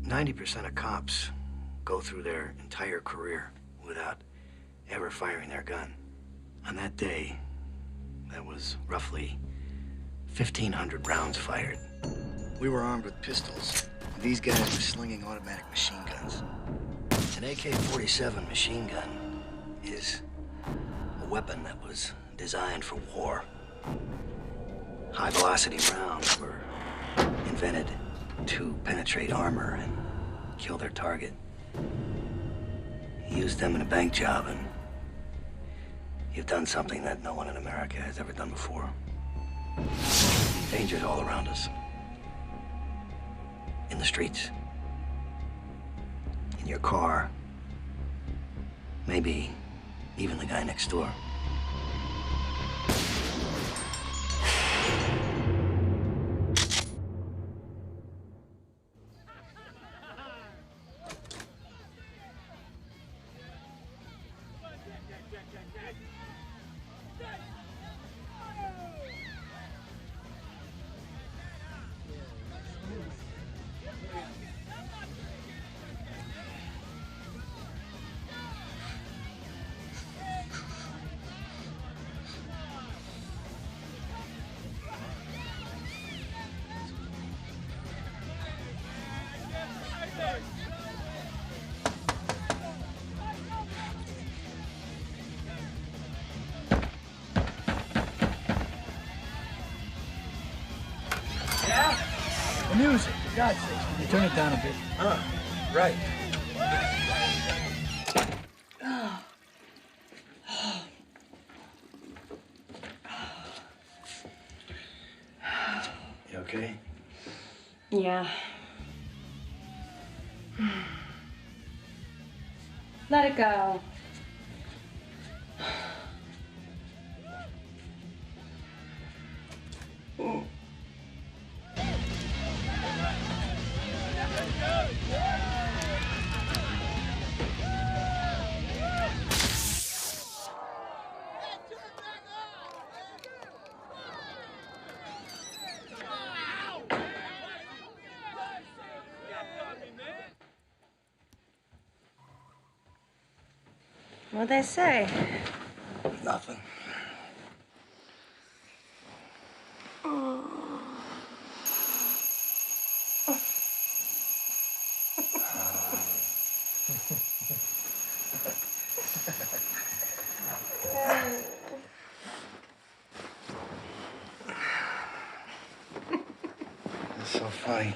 90% of cops go through their entire career without ever firing their gun. On that day, there was roughly 1,500 rounds fired. We were armed with pistols. These guys were slinging automatic machine guns. An AK-47 machine gun is a weapon that was designed for war. High-velocity rounds were invented to penetrate armor and kill their target. He used them in a bank job, and you've done something that no one in America has ever done before. Danger's all around us. In the streets. In your car. Maybe even the guy next door. The music, for God's sake. Can you turn it down a bit? Right. You okay? Yeah. Let it go. What'd they say? Nothing. It's so funny.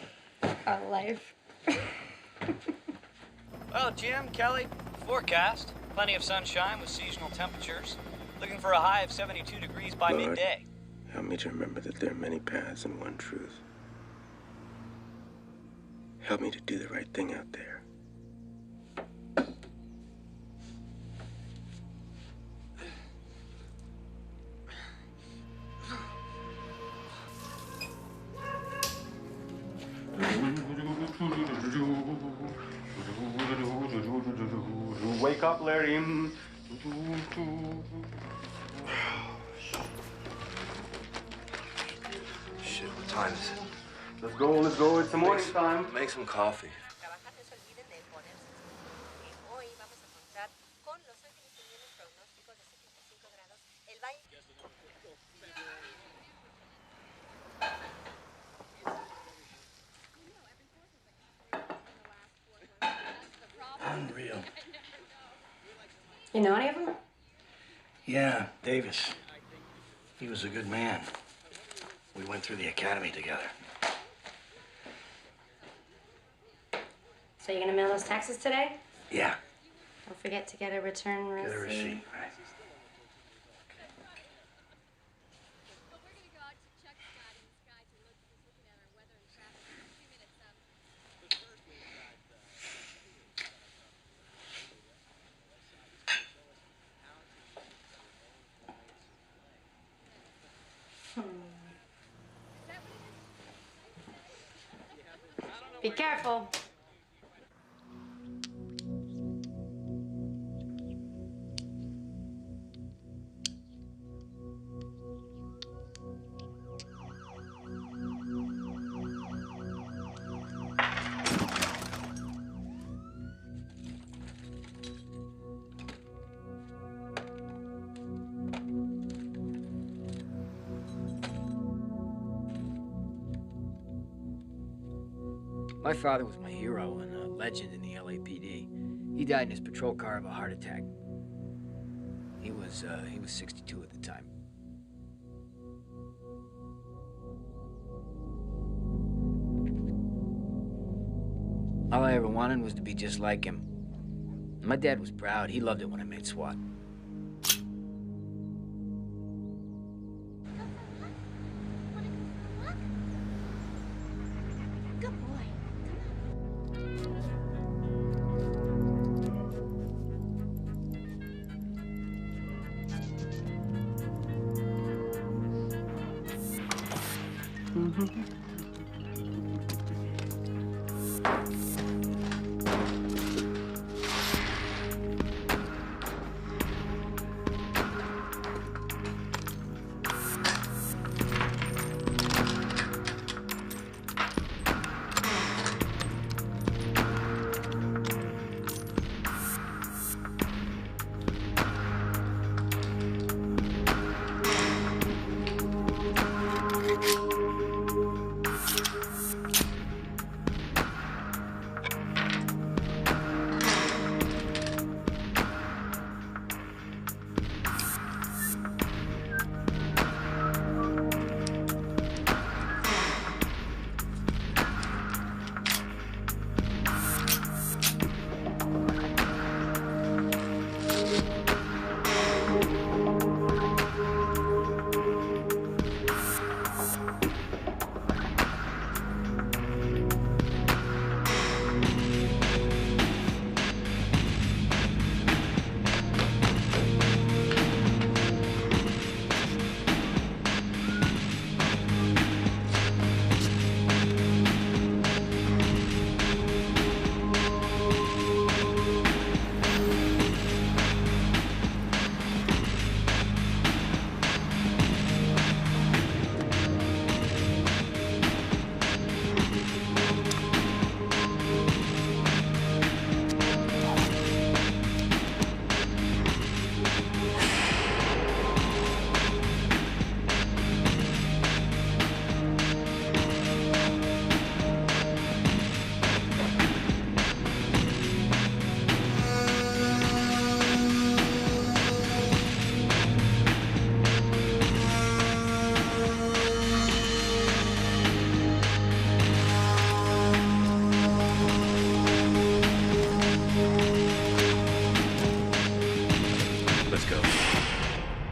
Our life. Well, Jim, Kelly, forecast. Plenty of sunshine with seasonal temperatures. Looking for a high of 72 degrees by Lord, midday. help me to remember that there are many paths and one truth. Help me to do the right thing out there. Wake up, Larry. Shit, what time is it? Let's go. It's the morning time. Make some coffee. Unreal. You know any of them? Yeah, Davis. He was a good man. We went through the academy together. So you're gonna mail those taxes today? Yeah. Don't forget to get a return receipt. Get a receipt, right. Be careful. My father was my hero and a legend in the LAPD. He died in his patrol car of a heart attack. He was 62 at the time. All I ever wanted was to be just like him. My dad was proud. He loved it when I made SWAT. Good boy.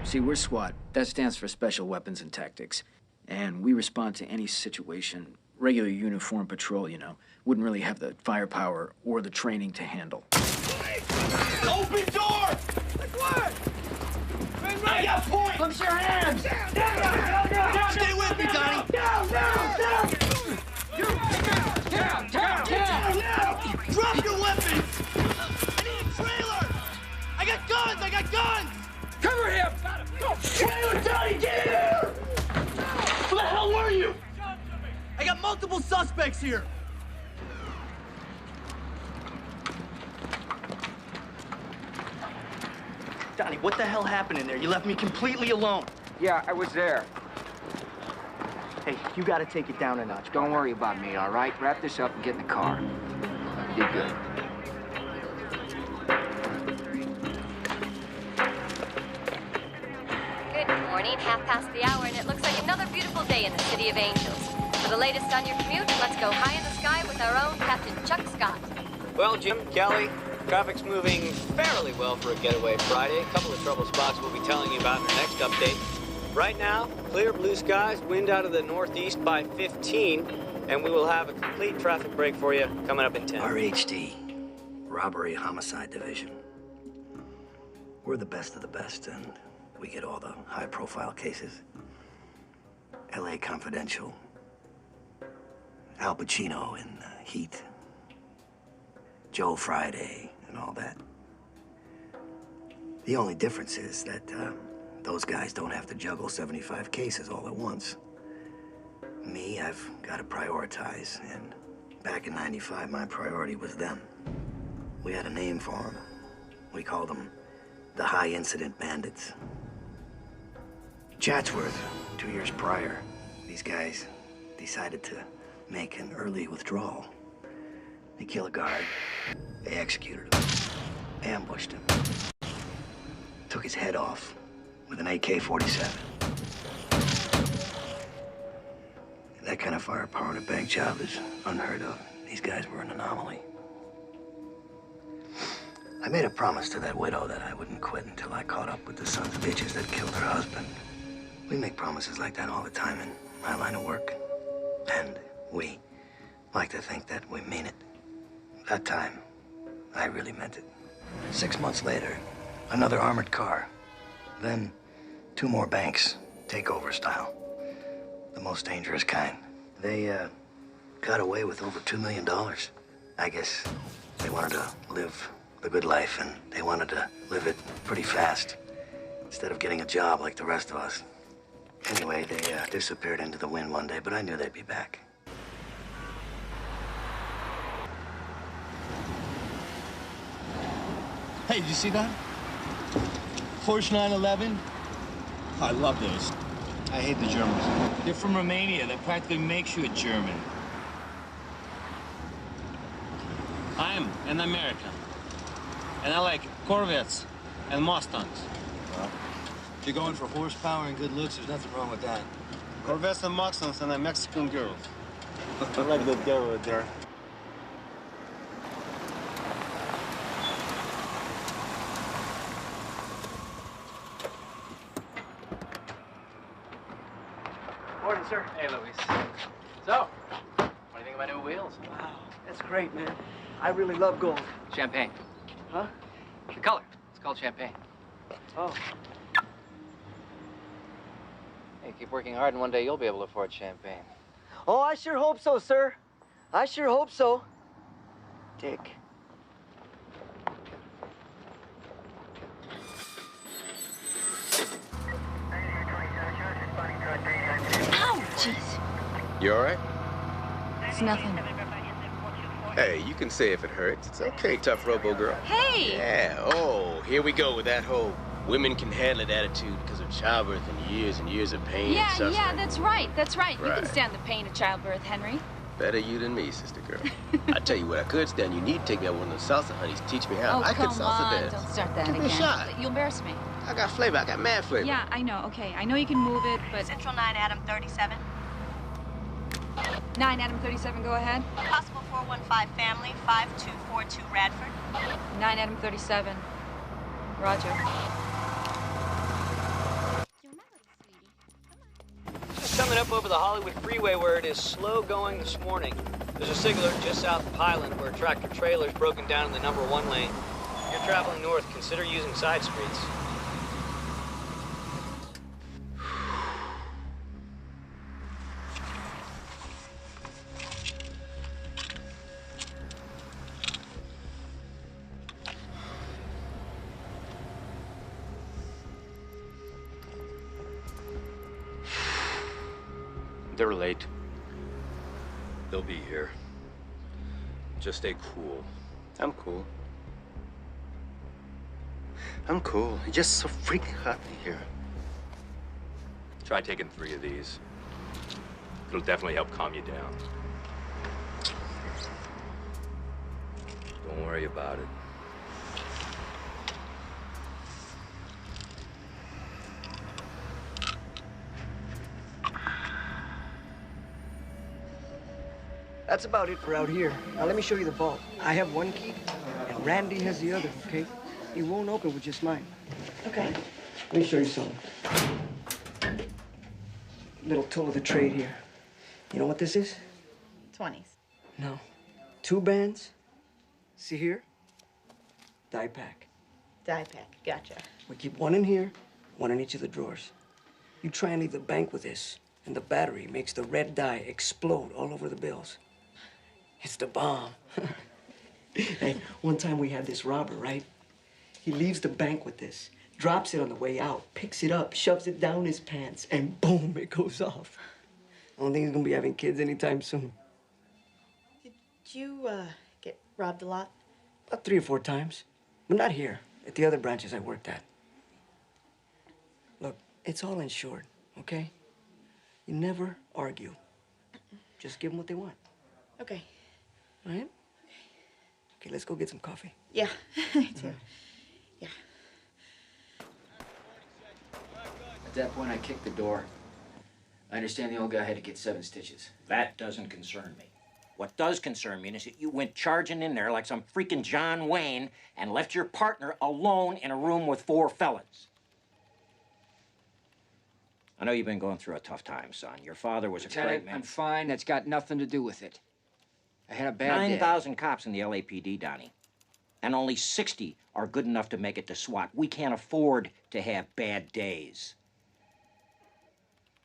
See, we're SWAT. That stands for Special Weapons and Tactics. And we respond to any situation. Regular uniform patrol, you know, wouldn't really have the firepower or the training to handle. Open door! Like what? I got point! Push your hands! Down, down! Stay with me, Donnie! Down! Drop your weapons! I need a trailer! I got guns! Cover him! Go! Trailer, Donnie, get in here! Where the hell were you? I got multiple suspects here. Donnie, what the hell happened in there? You left me completely alone. Yeah, I was there. Hey, you gotta take it down a notch. Don't worry about me, all right? Wrap this up and get in the car. You did good. Good morning, 1:30, and it looks like another beautiful day in the City of Angels. For the latest on your commute, let's go high in the sky with our own Captain Chuck Scott. Well, Jim, Kelly, traffic's moving fairly well for a getaway Friday. A couple of trouble spots we'll be telling you about in our next update. Right now, clear blue skies, wind out of the northeast by 15, and we will have a complete traffic break for you coming up in 10. RHD, Robbery Homicide Division. We're the best of the best, and we get all the high-profile cases. LA Confidential, Al Pacino in Heat, Joe Friday, and all that. The only difference is that those guys don't have to juggle 75 cases all at once. Me, I've got to prioritize, and back in '95, my priority was them. We had a name for them. We called them the High Incident Bandits. Chatsworth, 2 years prior, these guys decided to make an early withdrawal. They kill a guard. They executed him. Ambushed him. Took his head off with an AK-47. That kind of firepower in a bank job is unheard of. These guys were an anomaly. I made a promise to that widow that I wouldn't quit until I caught up with the sons of bitches that killed her husband. We make promises like that all the time in my line of work. And we like to think that we mean it. That time, I really meant it. 6 months later, another armored car. Then 2 more banks, takeover style. The most dangerous kind. They got away with over $2 million. I guess they wanted to live the good life, and they wanted to live it pretty fast instead of getting a job like the rest of us. Anyway, they disappeared into the wind one day, but I knew they'd be back. Hey, did you see that? Porsche 911. I love those. I hate the Germans. They're from Romania. That practically makes you a German. I'm an American. And I like Corvettes and Mustangs. Well, if you're going for horsepower and good looks, there's nothing wrong with that. Corvettes and Mustangs and a Mexican girl. I like that girl right there. Morning, sir. Hey, Luis. So, what do you think of my new wheels? Wow, that's great, man. I really love gold. Champagne. Huh? The color. It's called champagne. Oh. Hey, keep working hard, and one day you'll be able to afford champagne. Oh, I sure hope so, sir. I sure hope so. Dick. Ow, jeez. You all right? It's nothing. Hey, you can say if it hurts. It's okay, tough robo girl. Hey! Yeah, oh, here we go with that whole women can handle it attitude because of childbirth and years of pain and suffering. Yeah, that's right. You Right. can stand the pain of childbirth, Henry. Better you than me, sister girl. I tell you what, I could stand. You need to take me out one of those salsa honeys. Teach me how. Oh, I could come salsa on. dance. Don't start that Give me again. a shot. You'll embarrass me. I got flavor. I got mad flavor. Yeah, I know. Okay, I know you can move it, but... Central 9, Adam 37. 9, Adam 37, go ahead. Possible 415 family, 5242 Radford. 9, Adam 37. Roger. Just coming up over the Hollywood freeway where it is slow going this morning. There's a signaler just south of Highland where a tractor trailer's broken down in the number 1 lane. If you're traveling north, consider using side streets. They're late. They'll be here. Just stay cool. I'm cool. I'm cool. It's just so freaking hot in here. Try taking 3 of these. It'll definitely help calm you down. Don't worry about it. That's about it for out here. Now let me show you the vault. I have 1 key, and Randy has the other, okay? He won't open with just mine. Okay. Let me show you something. Little tool of the trade here. You know what this is? 20s. No. 2 bands. See here? Die pack. Die pack. Gotcha. We keep 1 in here, 1 in each of the drawers. You try and leave the bank with this, and the battery makes the red dye explode all over the bills. It's the bomb. Hey, one time we had this robber, right? He leaves the bank with this, drops it on the way out, picks it up, shoves it down his pants, and boom, it goes off. I don't think he's gonna be having kids anytime soon. Did you, get robbed a lot? About 3 or 4 times, but not here, at the other branches I worked at. Look, it's all insured, okay? You never argue. Just give them what they want. Okay. All right? let's go get some coffee. Yeah, me too. Yeah. At that point, I kicked the door. I understand the old guy had to get 7 stitches. That doesn't concern me. What does concern me is that you went charging in there like some freaking John Wayne and left your partner alone in a room with 4 felons. I know you've been going through a tough time, son. Your father was a great Lieutenant, man. I'm fine. That's got nothing to do with it. I had a bad day. 9,000 cops in the LAPD, Donnie. And only 60 are good enough to make it to SWAT. We can't afford to have bad days.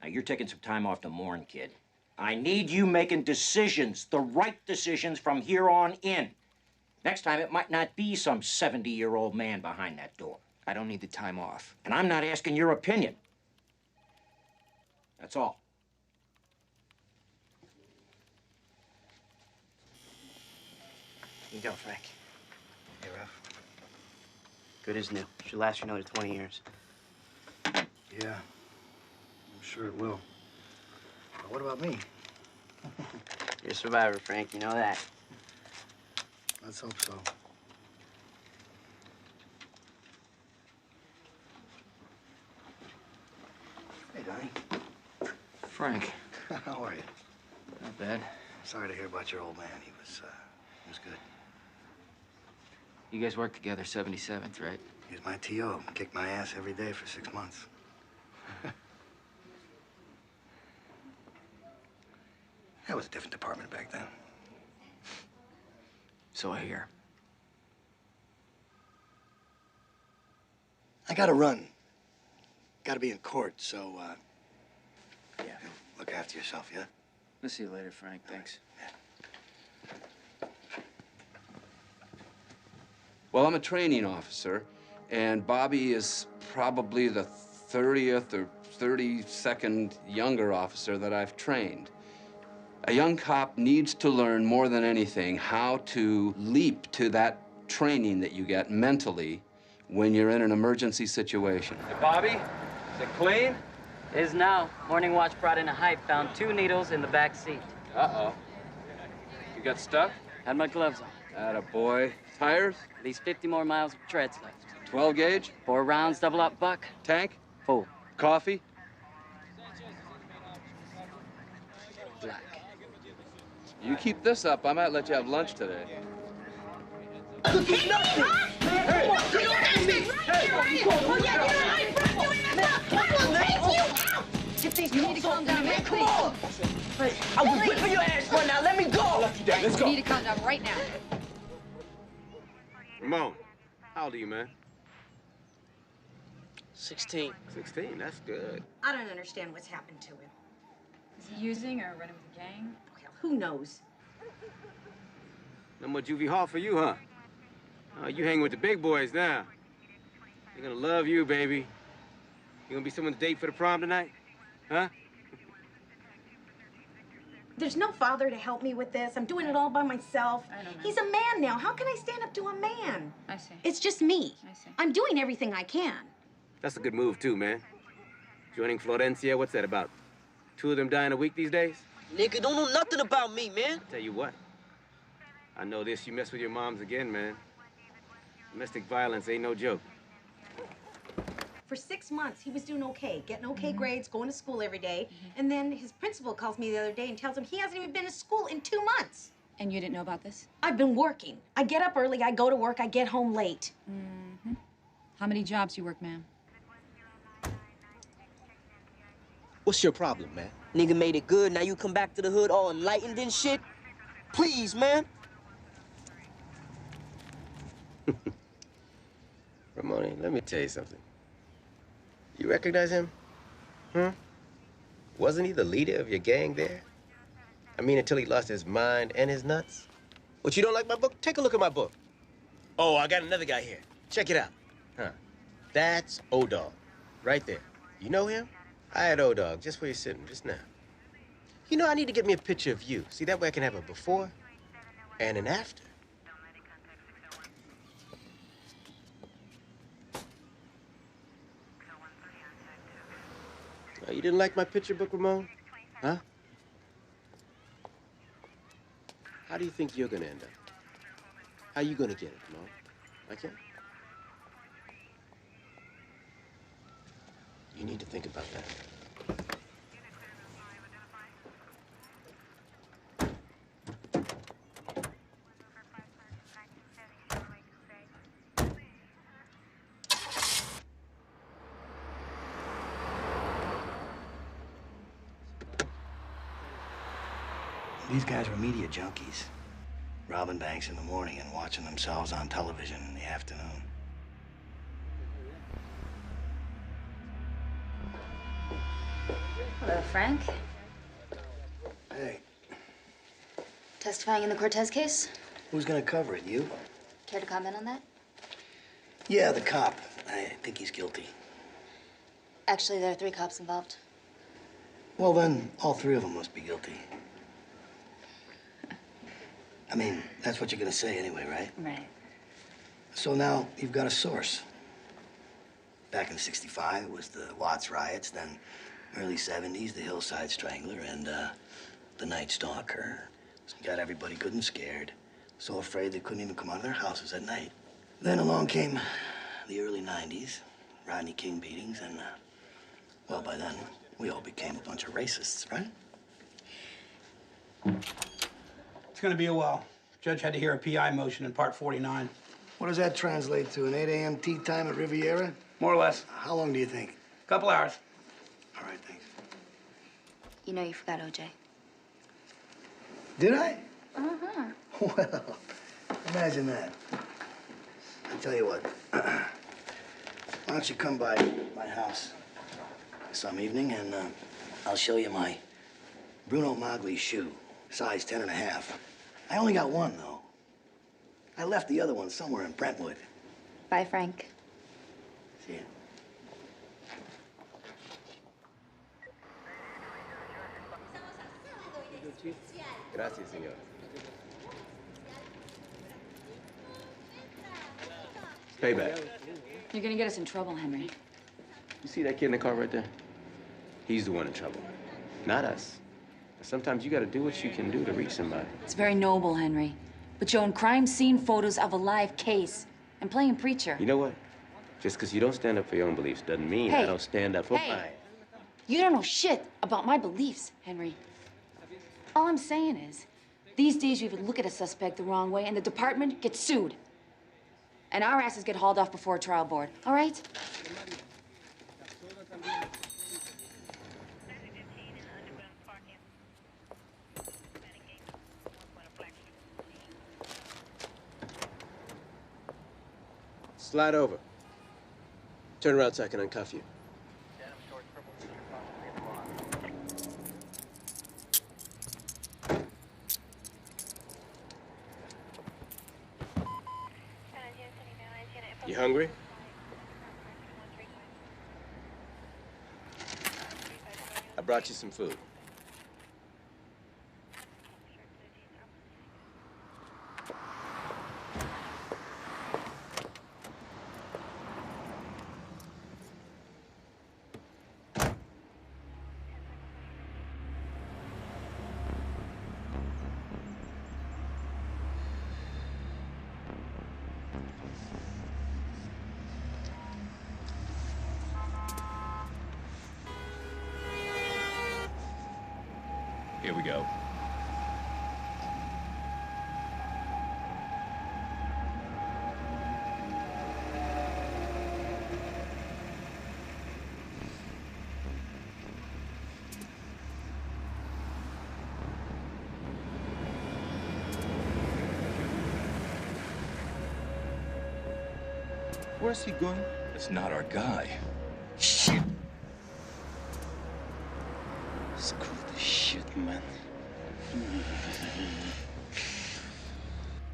Now, you're taking some time off to mourn, kid. I need you making decisions, the right decisions from here on in. Next time, it might not be some 70-year-old man behind that door. I don't need the time off. And I'm not asking your opinion. That's all. Here you go, Frank. Hey, Ralph. Good as new. Should last you another 20 years. Yeah, I'm sure it will. But what about me? You're a survivor, Frank. You know that. Let's hope so. Hey, Donnie. Frank. How are you? Not bad. Sorry to hear about your old man. He was good. You guys worked together 77th, right? He was my T.O. Kicked my ass every day for 6 months. That was a different department back then. So I hear. I gotta run. Gotta be in court, so, yeah, look after yourself, yeah? I'll see you later, Frank. Thanks. Well, I'm a training officer, and Bobby is probably the 30th or 32nd younger officer that I've trained. A young cop needs to learn more than anything how to leap to that training that you get mentally when you're in an emergency situation. Hey, Bobby, is it clean? Is now. Morning watch brought in a hype, found 2 needles in the back seat. Uh-oh. You got stuck? Had my gloves on. Attaboy. Tires? At least 50 more miles of treads left. 12 gauge? 4 rounds, double up buck. Tank? Full. Coffee? Black. You keep this up, I might let you have lunch today. You need to calm down, man. Come on! I was whipping your ass right now. Let me go. Let's go. You need to calm down right now. Ramon, how old are you, man? 16. 16, that's good. I don't understand what's happened to him. Is he using or running with a gang? Well, who knows? No more juvie hall for you, huh? You hang with the big boys now. They're gonna love you, baby. You gonna be someone to date for the prom tonight? Huh? There's no father to help me with this. I'm doing it all by myself. I don't know. He's a man now. How can I stand up to a man? I see. It's just me. I see. I'm doing everything I can. That's a good move, too, man. Joining Florencia, what's that about? 2 of them dying a week these days? Nigga, don't know nothing about me, man. Tell you what. I know this, you mess with your moms again, man. Domestic violence ain't no joke. For 6 months, he was doing okay, getting okay grades, going to school every day. And then his principal calls me the other day and tells him he hasn't even been to school in 2 months. And you didn't know about this? I've been working. I get up early, I go to work, I get home late. Mm-hmm. How many jobs you work, ma'am? What's your problem, man? Nigga made it good. Now you come back to the hood all enlightened and shit? Please, man. Ramone, let me tell you something. You recognize him? Huh? Wasn't he the leader of your gang there? I mean, until he lost his mind and his nuts. What, you don't like my book? Take a look at my book. Oh, I got another guy here. Check it out. Huh. That's O-Dog, right there. You know him? I had O-Dog just where you're sitting just now. You know, I need to get me a picture of you. See, that way I can have a before and an after. Oh, you didn't like my picture book, Ramon? Huh? How do you think you're gonna end up? How you gonna get it, Mo? I can't. You need to think about that. These guys were media junkies, robbing banks in the morning and watching themselves on television in the afternoon. Hello, Frank. Hey, Testifying in the Cortez case? who's gonna cover it, you? Care to comment on that? Yeah, the cop. I think he's guilty. Actually, there are 3 cops involved. Well, then, all 3 of them must be guilty. I mean, that's what you're gonna say anyway, right? Right. So now you've got a source. Back in '65, it was the Watts riots, then early '70s, the Hillside Strangler, and the Night Stalker. Got everybody good and scared, so afraid they couldn't even come out of their houses at night. Then along came the early '90s, Rodney King beatings, and, well, by then, we all became a bunch of racists, right? It's gonna be a while. Judge had to hear a PI motion in Part 49. What does that translate to, an 8 a.m. tea time at Riviera? More or less. How long do you think? Couple hours. All right, thanks. You know you forgot OJ. Did I? Uh-huh. Well, imagine that. I tell you what, why don't you come by my house some evening and I'll show you my Bruno Magli shoe, size 10.5. I only got one, though. I left the other one somewhere in Brentwood. Bye, Frank. See ya. Gracias, señor. Payback. You're gonna get us in trouble, Henry. You see that kid in the car right there? He's the one in trouble, not us. Sometimes you gotta do what you can do to reach somebody. It's very noble, Henry. But showing crime scene photos of a live case and playing preacher. You know what? Just because you don't stand up for your own beliefs doesn't mean I don't stand up for mine. You don't know shit about my beliefs, Henry. All I'm saying is, these days you even look at a suspect the wrong way and the department gets sued. And our asses get hauled off before a trial board, all right? Slide over. Turn around so I can uncuff you. You hungry? I brought you some food. Here we go. Where's he going? It's not our guy. Shit. Screw this shit, man.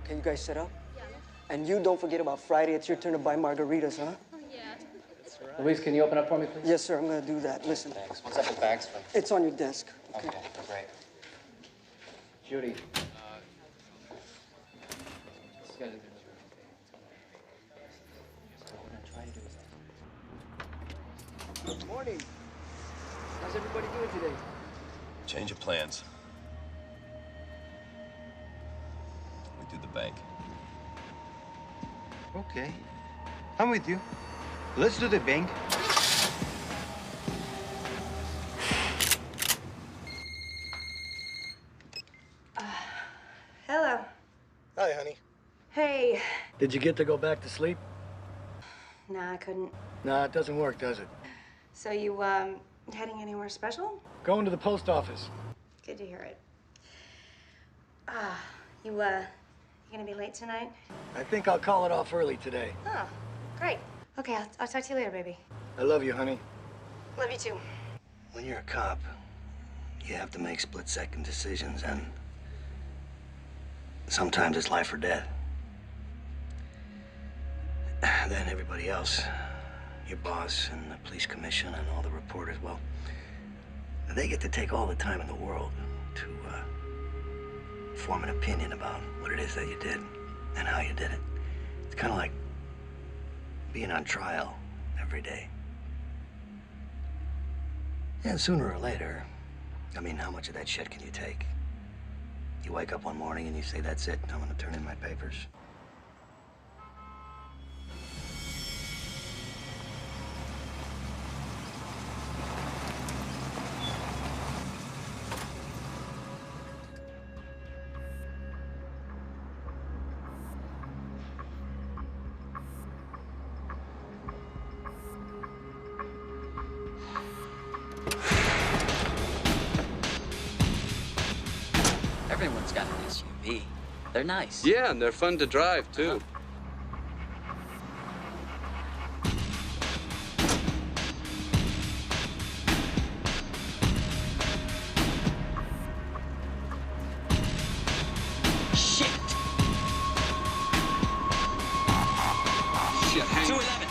Can you guys set up? And you don't forget about Friday. It's your turn to buy margaritas, huh? Luis, can you open up for me, please? Yes, sir. I'm gonna do that. Listen. Thanks. What's up with bags from? It's on your desk. Okay, great. Judy. Good morning. How's everybody doing today? Change of plans. We do the bank. Okay. I'm with you. Let's do the bank. Hello. Hi, honey. Hey. Did you get to go back to sleep? Nah, I couldn't. Nah, it doesn't work, does it? So you, heading anywhere special? Going to the post office. Good to hear it. You gonna be late tonight? I think I'll call it off early today. Oh, great. Okay, I'll talk to you later, baby. I love you, honey. Love you too. When you're a cop, you have to make split-second decisions, and sometimes it's life or death. Then everybody else, your boss and the police commission and all the reporters, well, they get to take all the time in the world to form an opinion about what it is that you did and how you did it. It's kind of like being on trial every day. And sooner or later, I mean, how much of that shit can you take? You wake up one morning and you say, that's it, I'm gonna turn in my papers. Everyone's got an SUV. They're nice. Yeah, and they're fun to drive, too. Shit! Shit, hang 211.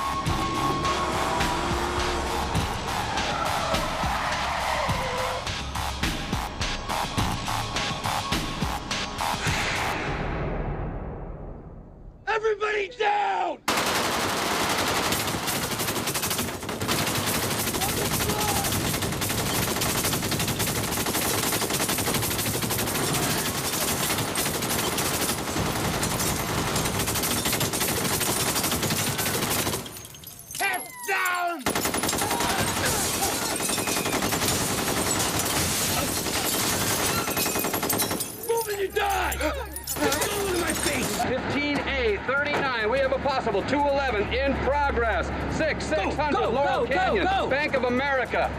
Everybody down! Head down! Move and you die! Go into my face! 15A, 39. We have a possible 211 in progress. 600 Laurel Canyon, Bank of America.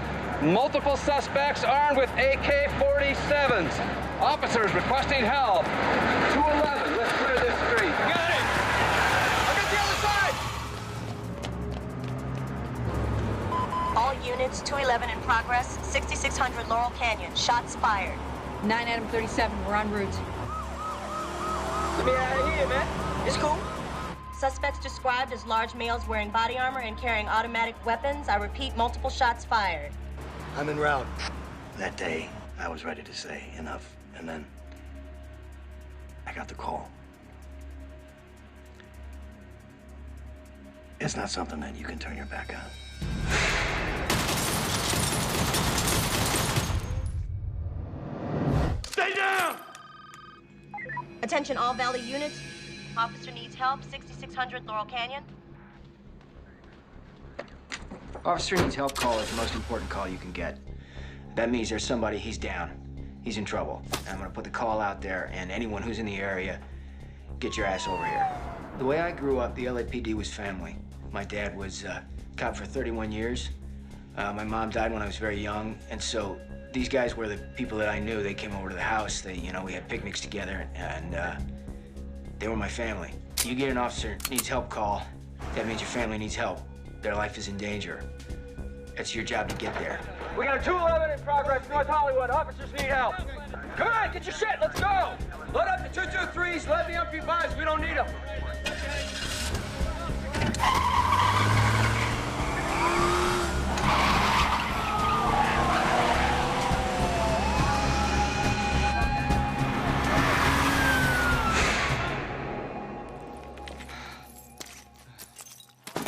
Multiple suspects armed with AK-47s. Officers requesting help. 211, let's clear this street. Got it! I'll get the other side! All units, 211 in progress, 6600 Laurel Canyon. Shots fired. 9 Adam 37, we're en route. Let me out of here, man. It's cool. Suspects described as large males wearing body armor and carrying automatic weapons. I repeat, multiple shots fired. I'm en route. That day, I was ready to say enough, and then I got the call. It's not something that you can turn your back on. Stay down! Attention all Valley units. Officer needs help, 6600 Laurel Canyon. Officer needs help call is the most important call you can get. That means there's somebody, he's down. He's in trouble. I'm gonna put the call out there, and anyone who's in the area, get your ass over here. The way I grew up, the LAPD was family. My dad was cop for 31 years. My mom died when I was very young, and so these guys were the people that I knew. They came over to the house. They, we had picnics together, and they were my family. You get an officer needs help call, that means your family needs help. Their life is in danger. It's your job to get there. We got a 211 in progress, North Hollywood. Officers need help. Come on, get your shit, let's go. Load up the 223s, let the MP5s, we don't need them.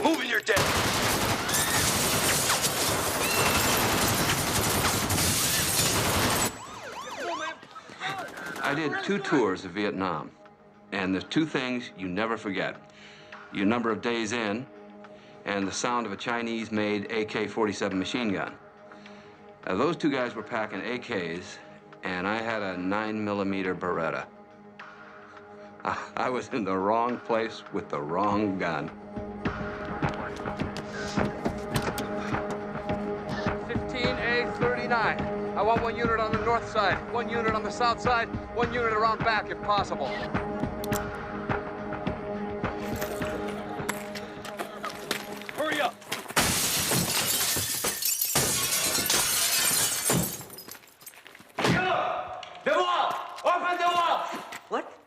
Moving your dead. I did 2 tours of Vietnam, and there's 2 things you never forget. your number of days in, and the sound of a Chinese-made AK-47 machine gun. Those two guys were packing AKs, and I had a 9mm Beretta. I was in the wrong place with the wrong gun. 15A39. I want 1 unit on the north side, 1 unit on the south side, 1 unit around back if possible. Hurry up! The wall! Open the wall!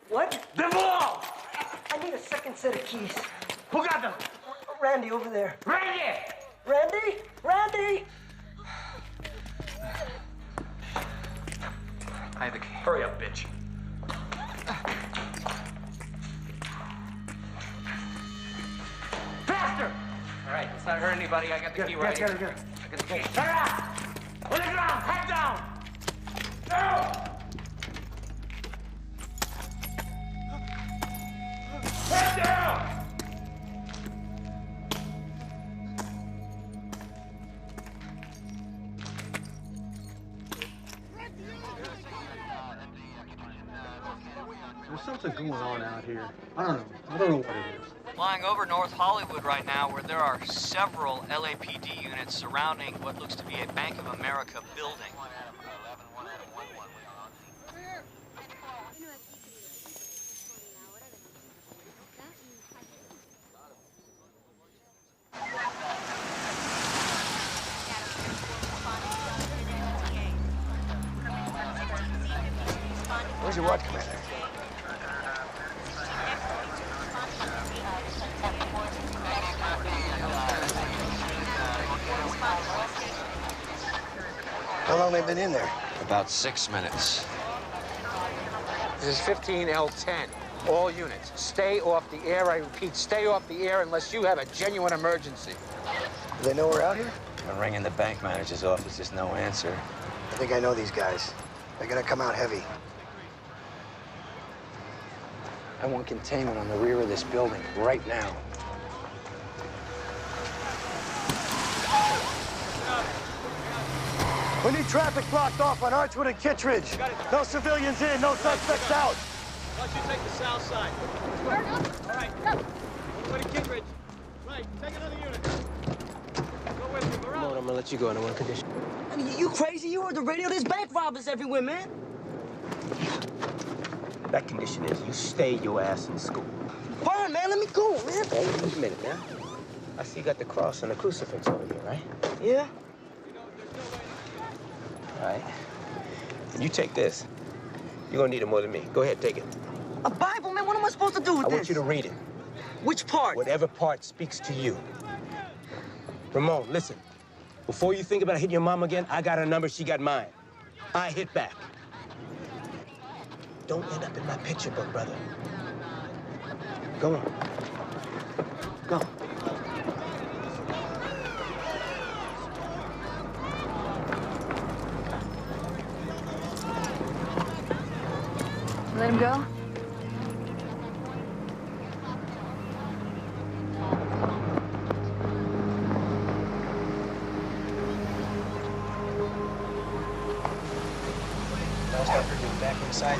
What? The wall! I need a second set of keys. Who got them? Randy over there. Randy! Randy! I have the key. Hurry up, bitch. Faster! All right, let's not hurt anybody. I got the key right here. Get it. I got the key. Hurry up! On the ground! Head down! No! Head down! There's something going on out here. I don't know what it is. Flying over North Hollywood right now, where there are several LAPD units surrounding what looks to be a Bank of America building. Where's your watch, Commander? How long have they been in there? About 6 minutes. This is 15L10. All units, stay off the air. I repeat, stay off the air unless you have a genuine emergency. Do they know we're out here? I'm ringing the bank manager's office. There's no answer. I think I know these guys. They're gonna come out heavy. I want containment on the rear of this building right now. We need traffic blocked off on Archwood and Kittredge. No civilians in, no suspects out. Why don't you take the south side? All right. Go to Kittredge. Right, take another unit. Go with me, Come on, I'm gonna let you go under one condition. I mean, you crazy? You heard the radio? There's bank robbers everywhere, man. That condition is you stay your ass in school. Fine, man. Let me go, man. Hey, wait a minute now. I see you got the cross and the crucifix over here, right? Yeah. All right. You take this. You're gonna need it more than me. Go ahead, take it. A Bible, man. What am I supposed to do with I this? want you to read it. Which part? Whatever part speaks to you. Ramon, listen. Before you think about hitting your mom again, I got her number, she got mine. I hit back. Don't end up in my picture book, brother. Go on. Go. Let him go? Back inside.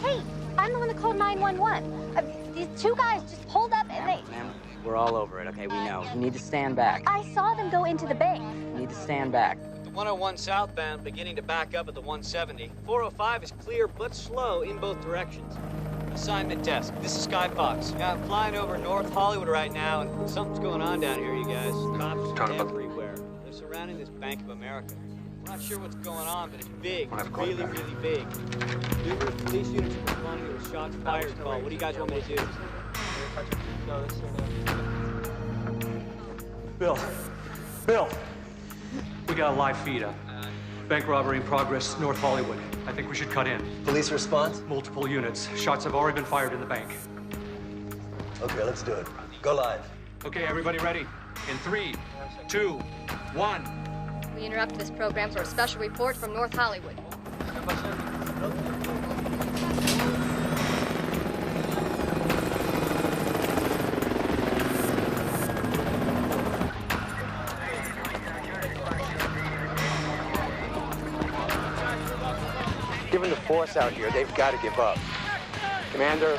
Hey, I'm the one that called 911. These two guys just pulled up and they... Ma'am, we're all over it, okay? We know. You need to stand back. I saw them go into the bank. You need to stand back. The 101 southbound beginning to back up at the 170. 405 is clear but slow in both directions. Assignment desk. This is Sky Fox. Yeah, I'm flying over North Hollywood right now, and something's going on down here, you guys. Cops everywhere. They're surrounding this Bank of America. We're not sure what's going on, but it's big. It's really, really big. Numerous police units are responding to a shots fired call. What do you guys want me to do? Bill, we got a live feed up. Bank robbery in progress, North Hollywood. I think we should cut in. Police response? Multiple units. Shots have already been fired in the bank. Okay, let's do it. Go live. Okay, everybody ready? In 3, 2, 1. We interrupt this program for a special report from North Hollywood. Given the force out here, they've got to give up. Commander,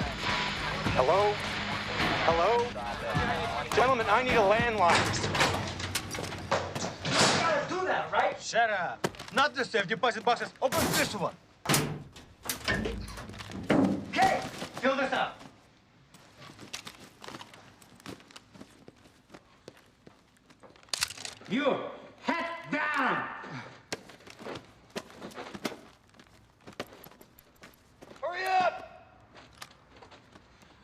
hello? Hello? Gentlemen, I need a landline. You gotta do that, right? Shut up. Not the safety deposit boxes. Open this one. Okay, fill this up. You, head down. Hurry up!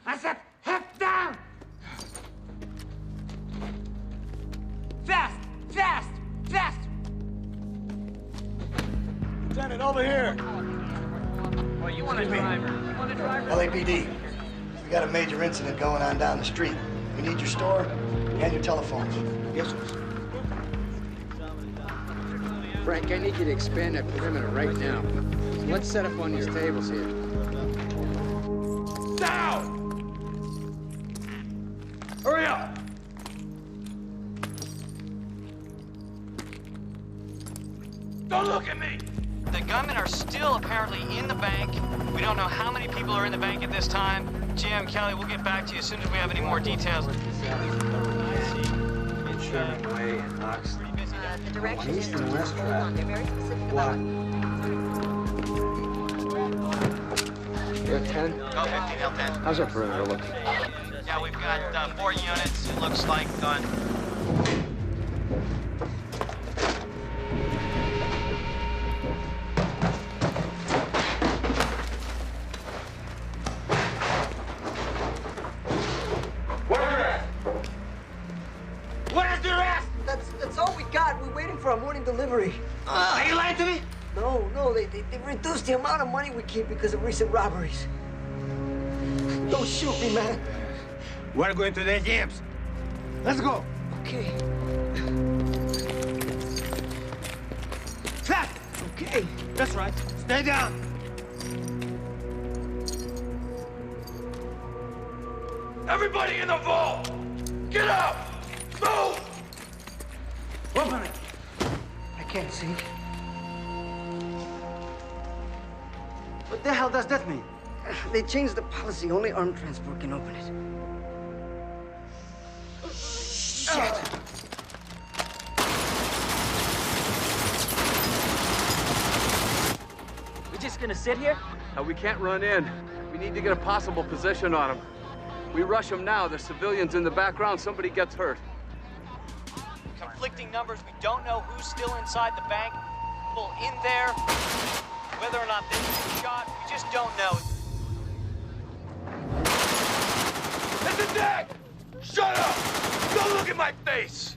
I said, head down. Fast, fast, fast. Lieutenant, over here. Well, you want a driver? You want a driver? LAPD. We got a major incident going on down the street. We need your store and your telephones. Yes, sir. Frank, I need you to expand that perimeter right now. Let's set up on these tables here. Down! Hurry up! Don't look at me! The gunmen are still apparently in the bank. We don't know how many people are in the bank at this time. Jim, Kelly, we'll get back to you as soon as we have any more details. Sherman Way and Oxley. The direction East is and west hold on. They're very specific Block. You're 10? Go 15, L10. How's our perimeter looking? Yeah, we've got 4 units, it looks like, on. Where's the rest? That's all we got. We're waiting for our morning delivery. Are you lying to me? No, they reduced the amount of money we keep because of recent robberies. Don't shoot me, man. We're going to the James. Let's go. Okay. Flat. Okay. That's right. Stay down. Everybody in the vault! Get up! Move! Open it. I can't see. What the hell does that mean? They changed the policy. Only armed transport can open it. Shit! We just gonna sit here? We can't run in. We need to get a possible position on them. We rush them now. There's civilians in the background. Somebody gets hurt. Conflicting numbers. We don't know who's still inside the bank. People in there. Whether or not they've been shot, we just don't know. It's a deck! Shut up! Don't look at my face!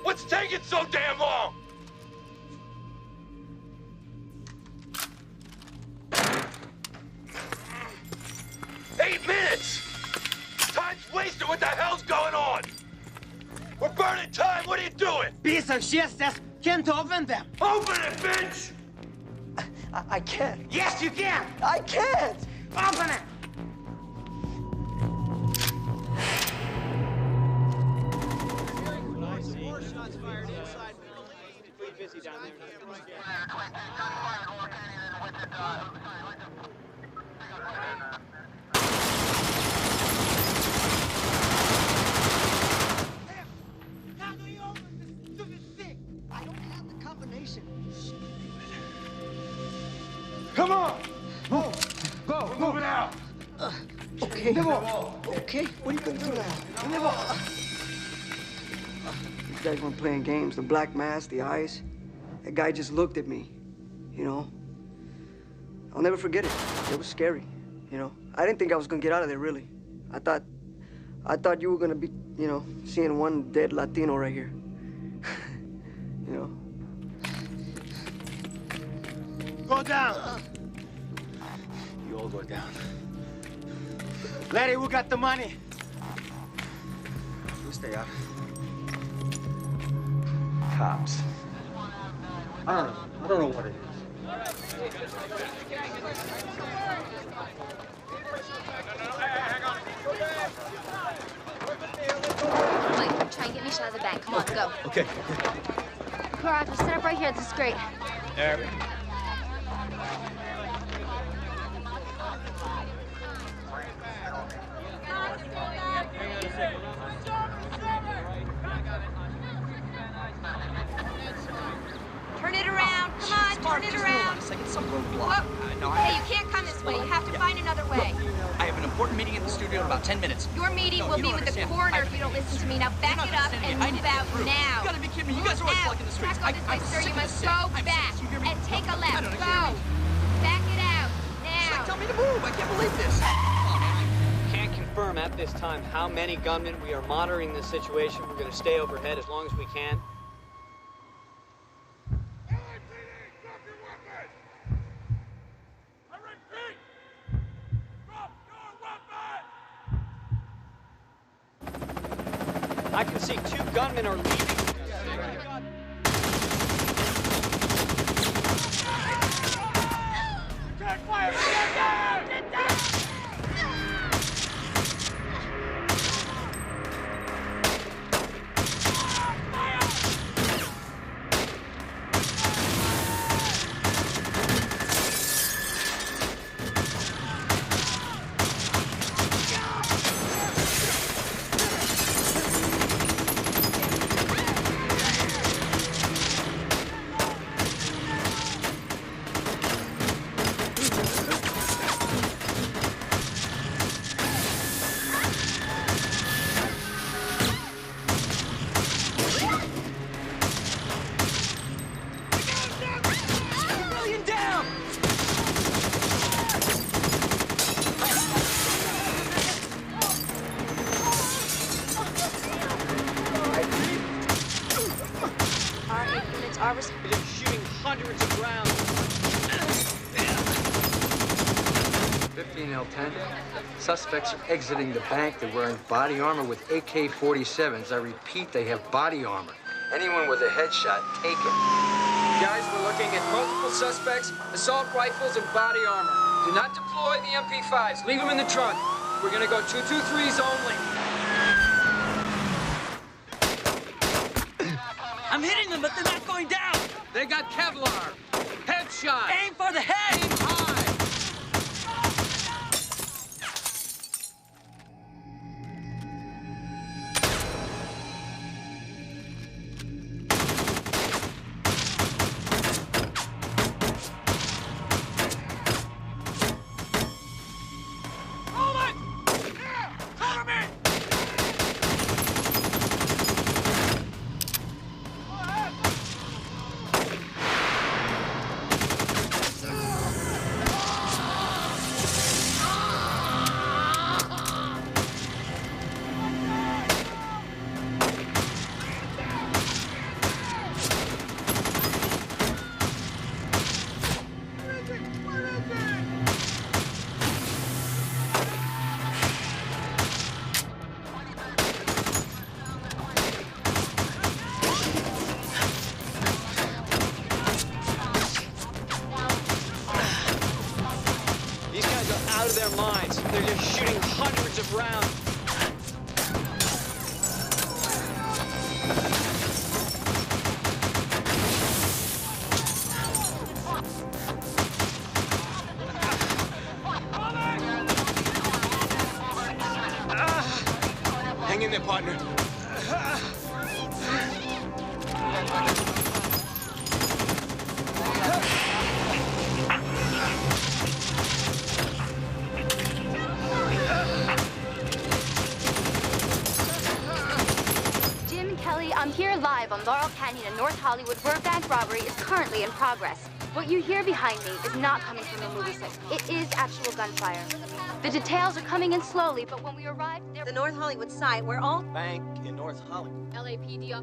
What's taking so damn long? Time's wasted. What the hell's going on? We're burning time. What are you doing? Piece of shit says can't open them. Open it, bitch! I can't. Yes, you can. I can't. Open it. Come on! Move! Go! Move it out! Okay. Okay, what are you gonna do now? These guys weren't playing games. The black mask, the eyes. That guy just looked at me, you know? I'll never forget it. It was scary, you know? I didn't think I was gonna get out of there, really. I thought you were gonna be, you know, seeing one dead Latino right here. You know? Go down. You all go down. Larry, we got the money. You stay out. Cops. I don't know what it is. Mike, try and get me a shot of the bank. Come on, go. Okay. Roger, set up right here. This is great. There. Turn it around. Come on, turn it around. Some roadblock. Hey, you can't come this way. You have to find another way. I have an important meeting in the studio in about 10 minutes. Your meeting will be with the coroner if you don't listen to me. Now back it up and move out now. You gotta be kidding me. You guys are always blocking the streets. Back up this way, sir. You must go back and take a left. Go. Back it out now. Tell me to move. I can't believe this. Can't confirm at this time how many gunmen. We are monitoring the situation. We're going to stay overhead as long as we can. I can see 2 gunmen are leaving. They're shooting hundreds of rounds. 15L10. Suspects are exiting the bank. They're wearing body armor with AK-47s. I repeat, they have body armor. Anyone with a headshot, take it. Guys, we're looking at multiple suspects, assault rifles, and body armor. Do not deploy the MP5s. Leave them in the trunk. We're gonna go 223s only. I'm hitting them, but they're not going down. They got Kevlar. Headshot. Aim for the head. Aim high. Out of their minds. They're just shooting hundreds of rounds. Hang in there, partner. I'm here live on Laurel Canyon in North Hollywood, where a bank robbery is currently in progress. What you hear behind me is not coming from a movie set. It is actual gunfire. The details are coming in slowly, but when we arrive, the North Hollywood site, where all bank in North Hollywood. LAPD.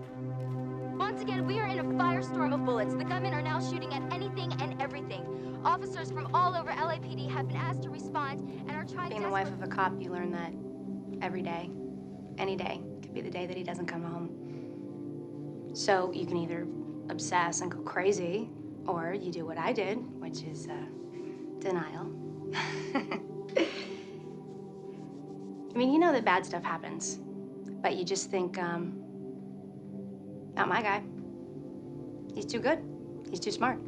Once again, we are in a firestorm of bullets. The gunmen are now shooting at anything and everything. Officers from all over LAPD have been asked to respond and are trying. Being the wife of a cop, you learn that every day, any day, could be the day that he doesn't come home. So you can either obsess and go crazy, or you do what I did, which is denial. I mean, you know that bad stuff happens, but you just think, not my guy. He's too good. He's too smart.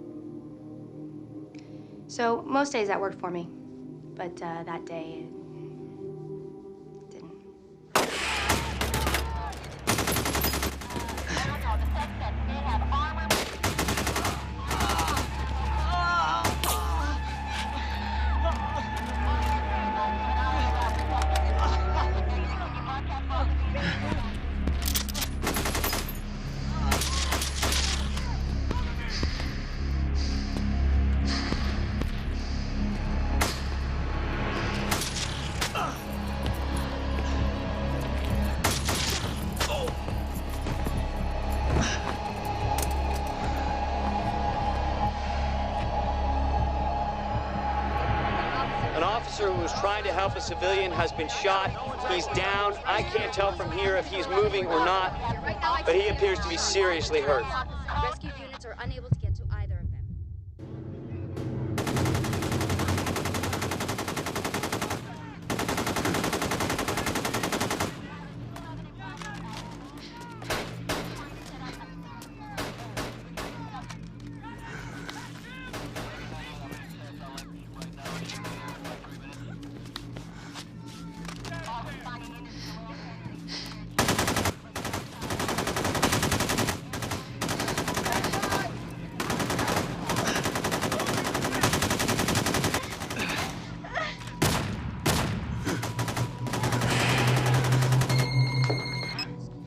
So most days that worked for me. But that day, it didn't. An officer who was trying to help a civilian has been shot. He's down. I can't tell from here if he's moving or not, but he appears to be seriously hurt. Rescue units are unable to get to either of them.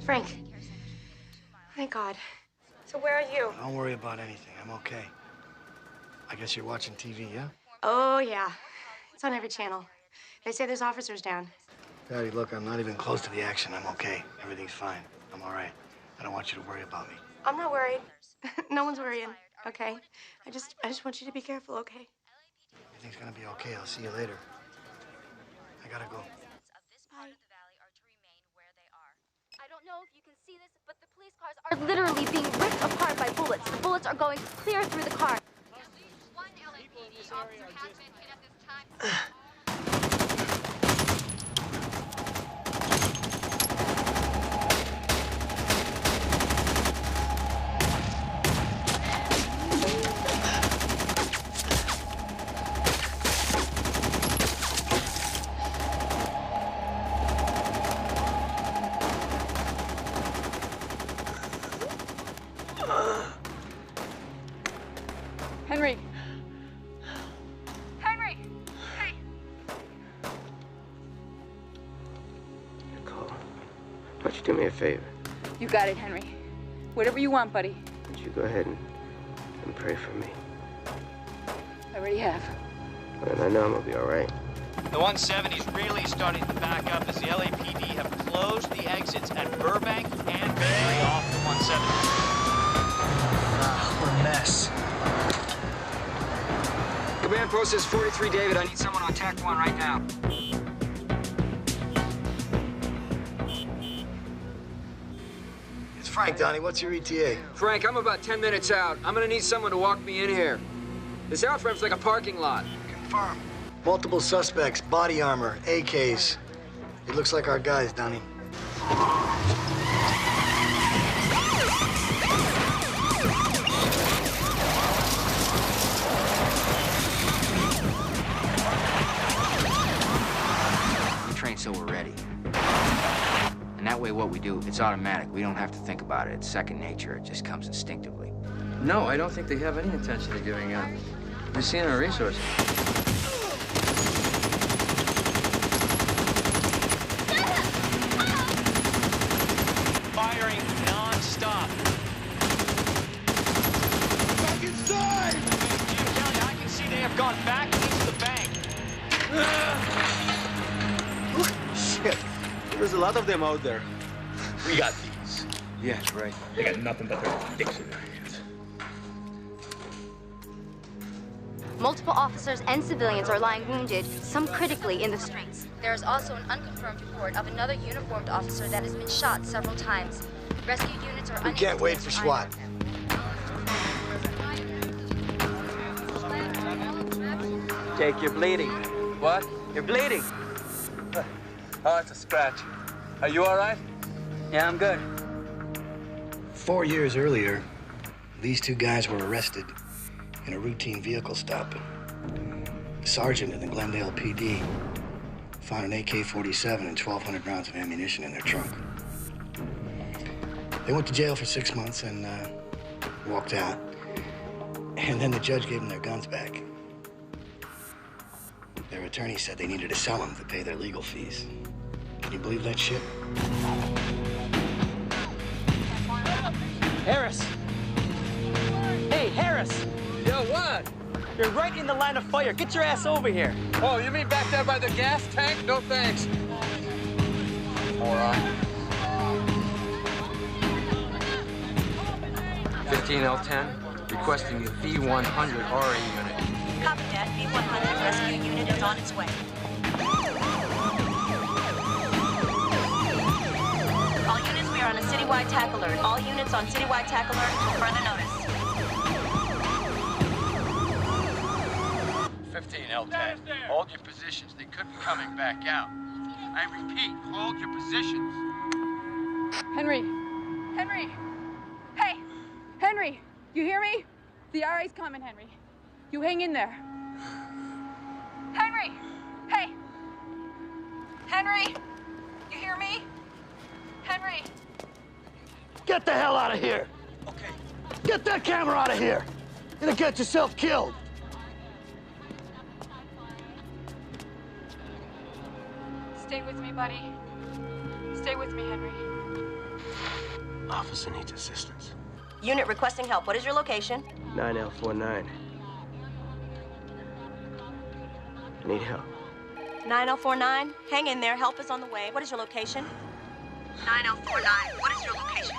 Frank. Thank God. So where are you? Don't worry about anything. I'm okay. I guess you're watching TV, yeah? Oh, yeah. It's on every channel. They say there's officers down. Daddy, look, I'm not even close to the action. I'm okay. Everything's fine. I'm all right. I don't want you to worry about me. I'm not worried. No one's worrying, okay? I just want you to be careful, okay? Everything's gonna be okay. I'll see you later. I gotta go. I don't know if you can see this, but the police cars are literally being ripped apart by bullets. The bullets are going clear through the car. At least one LAPD officer has been hit at this time. Henry. Henry! Hey! Nicole, why don't you do me a favor? You got it, Henry. Whatever you want, buddy. Why don't you go ahead and pray for me? I already have. And I know I'm gonna be all right. The 170's really starting to back up as the LAPD have closed the exits at Burbank and Berry off the 170. We're a mess. Command post is 43 David. I need someone on TAC 1 right now. It's Frank, Donnie. What's your ETA? Frank, I'm about 10 minutes out. I'm gonna need someone to walk me in here. This outframe's like a parking lot. Confirm. Multiple suspects, body armor, AKs. It looks like our guys, Donnie. So we're ready. And that way what we do, it's automatic. We don't have to think about it. It's second nature. It just comes instinctively. No, I don't think they have any intention of giving up. We've seen our resources. Firing non-stop. Back inside! Jim Kelly, I can see they have gone back into the bank. Shit. There's a lot of them out there. We got these. Yeah, that's right. They got nothing but their dicks in their hands. Multiple officers and civilians are lying wounded, some critically, in the streets. There is also an unconfirmed report of another uniformed officer that has been shot several times. Rescue units are We can't wait for SWAT. Jake, you're bleeding. What? You're bleeding. Oh, it's a scratch. Are you all right? Yeah, I'm good. 4 years earlier, These two guys were arrested in a routine vehicle stop. The sergeant in the Glendale PD found an AK-47 and 1,200 rounds of ammunition in their trunk. They went to jail for 6 months and walked out. And then the judge gave them their guns back. Their attorney said they needed to sell them to pay their legal fees. Can you believe that shit? Harris! Hey, Harris! Yo, what? You're right in the line of fire. Get your ass over here. Oh, you mean back there by the gas tank? No thanks. Moron. 15L10, requesting the V100 RA unit. Copy that. V100 rescue unit is on its way. All units, we are on a citywide tack alert. All units on citywide tack alert until further notice. 15L10, hold your positions. They could be coming back out. I repeat, hold your positions. Henry! Henry! Hey! Henry! You hear me? The RA's coming, Henry. You hang in there. Henry! Hey! Henry! You hear me? Henry! Get the hell out of here! Okay. Get that camera out of here! You're gonna get yourself killed! Stay with me, buddy. Stay with me, Henry. Officer needs assistance. Unit requesting help. What is your location? 9L49. Need help. 9049. Hang in there. Help is on the way. What is your location? 9049. What is your location?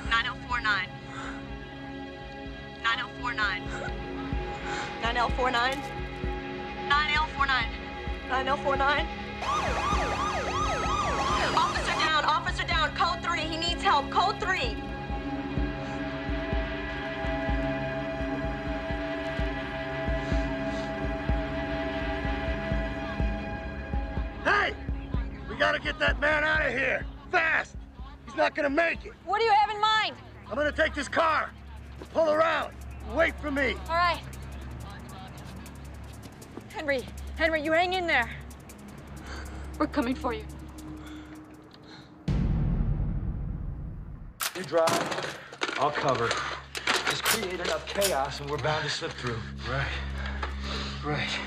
9049. 9049. 9L49. 9L49. 9L49. Officer down. Officer down. Code 3. He needs help. Code 3. Hey! We gotta get that man out of here! Fast! He's not gonna make it! What do you have in mind? I'm gonna take this car, pull around, wait for me! All right. Henry, Henry, you hang in there. We're coming for you. You drive, I'll cover. Just create enough chaos and we're bound to slip through. Right. Right.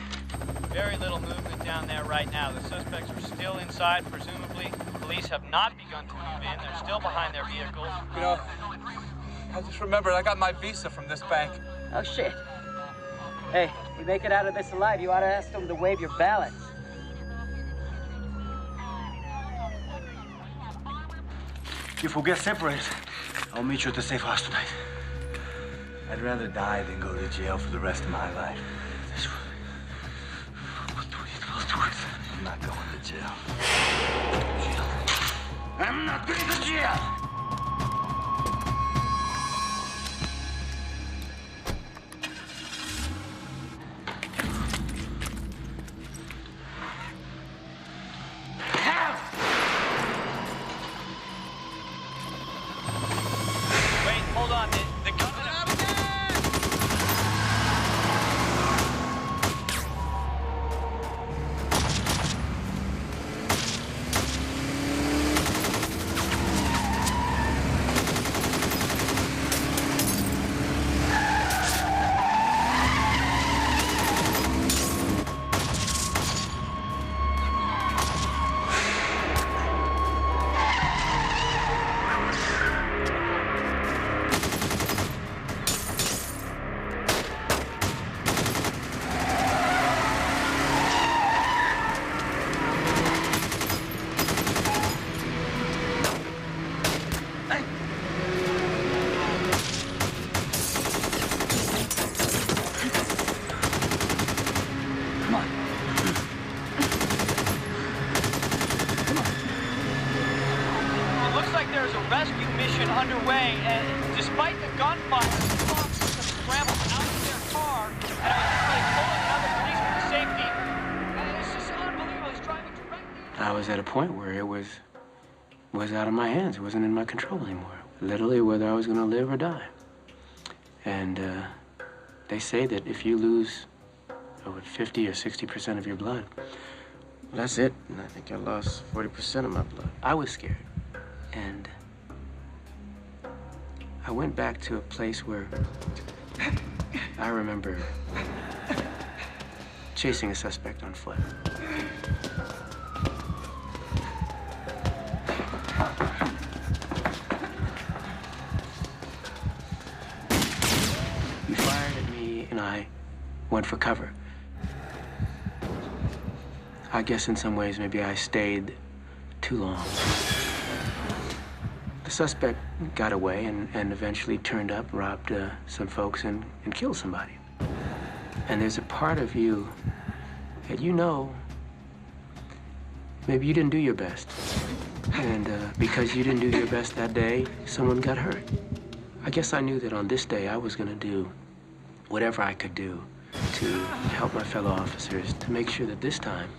Very little movement down there right now. The suspects are still inside, presumably. Police have not begun to move in. They're still behind their vehicles. You know, I just remembered I got my visa from this bank. Oh, shit. Hey, we make it out of this alive, you ought to ask them to waive your ballots. If we'll get separated, I'll meet you at the safe house tonight. I'd rather die than go to jail for the rest of my life. I'm not going to jail. I'm not going to jail! Wait, hold on. The gun... It looks like there's a rescue mission underway, and despite the gunfire, the officers have scrambled out of their car and are pulling another policeman to safety. And it's just unbelievable. He's driving directly. I was at a point where it was out of my hands. It wasn't in my control anymore. literally whether I was going to live or die. And they say that if you lose over 50 or 60% of your blood, that's it. And I think I lost 40% of my blood. I was scared. And I went back to a place where I remember chasing a suspect on foot. He fired at me and I went for cover. I guess in some ways maybe I stayed too long. The suspect got away and eventually turned up, robbed some folks and killed somebody. And there's a part of you that you know maybe you didn't do your best. And because you didn't do your best that day, someone got hurt. I guess I knew that on this day I was gonna do whatever I could do to help my fellow officers to make sure that this time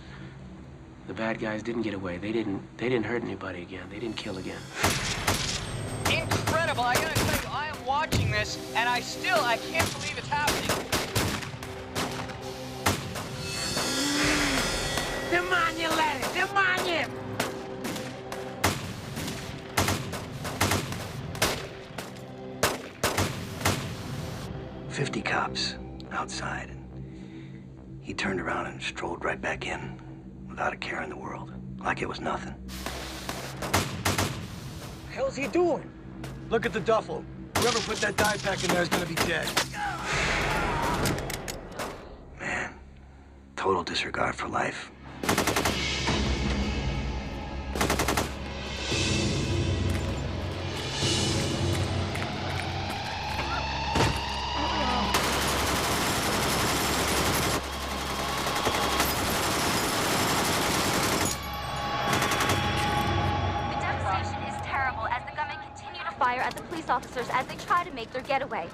the bad guys didn't get away. They didn't hurt anybody again. They didn't kill again. Incredible. I gotta tell you, I am watching this, and I can't believe it's happening. Demonic letter! Demonic! "50 cops outside, and he turned around and strolled right back in without a care in the world, like it was nothing. The hell's he doing? Look at the duffel. Whoever put that dye pack in there is gonna be dead. Man, total disregard for life. At the police officers as they try to make their getaway.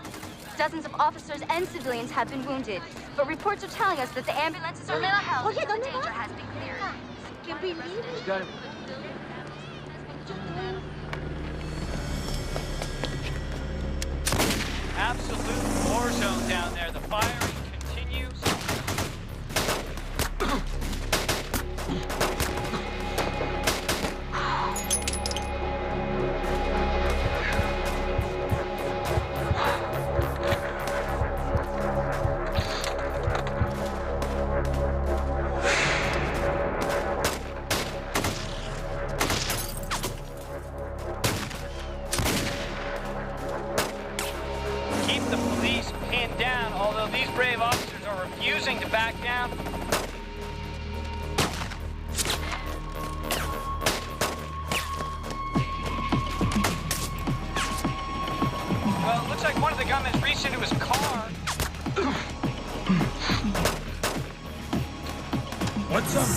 Dozens of officers and civilians have been wounded, but reports are telling us that the ambulances are held until the danger has been cleared. Got him. Absolute war zone down there. The firing continues. Refusing to back down. Well, it looks like one of the gunmen reached into his car. What's up?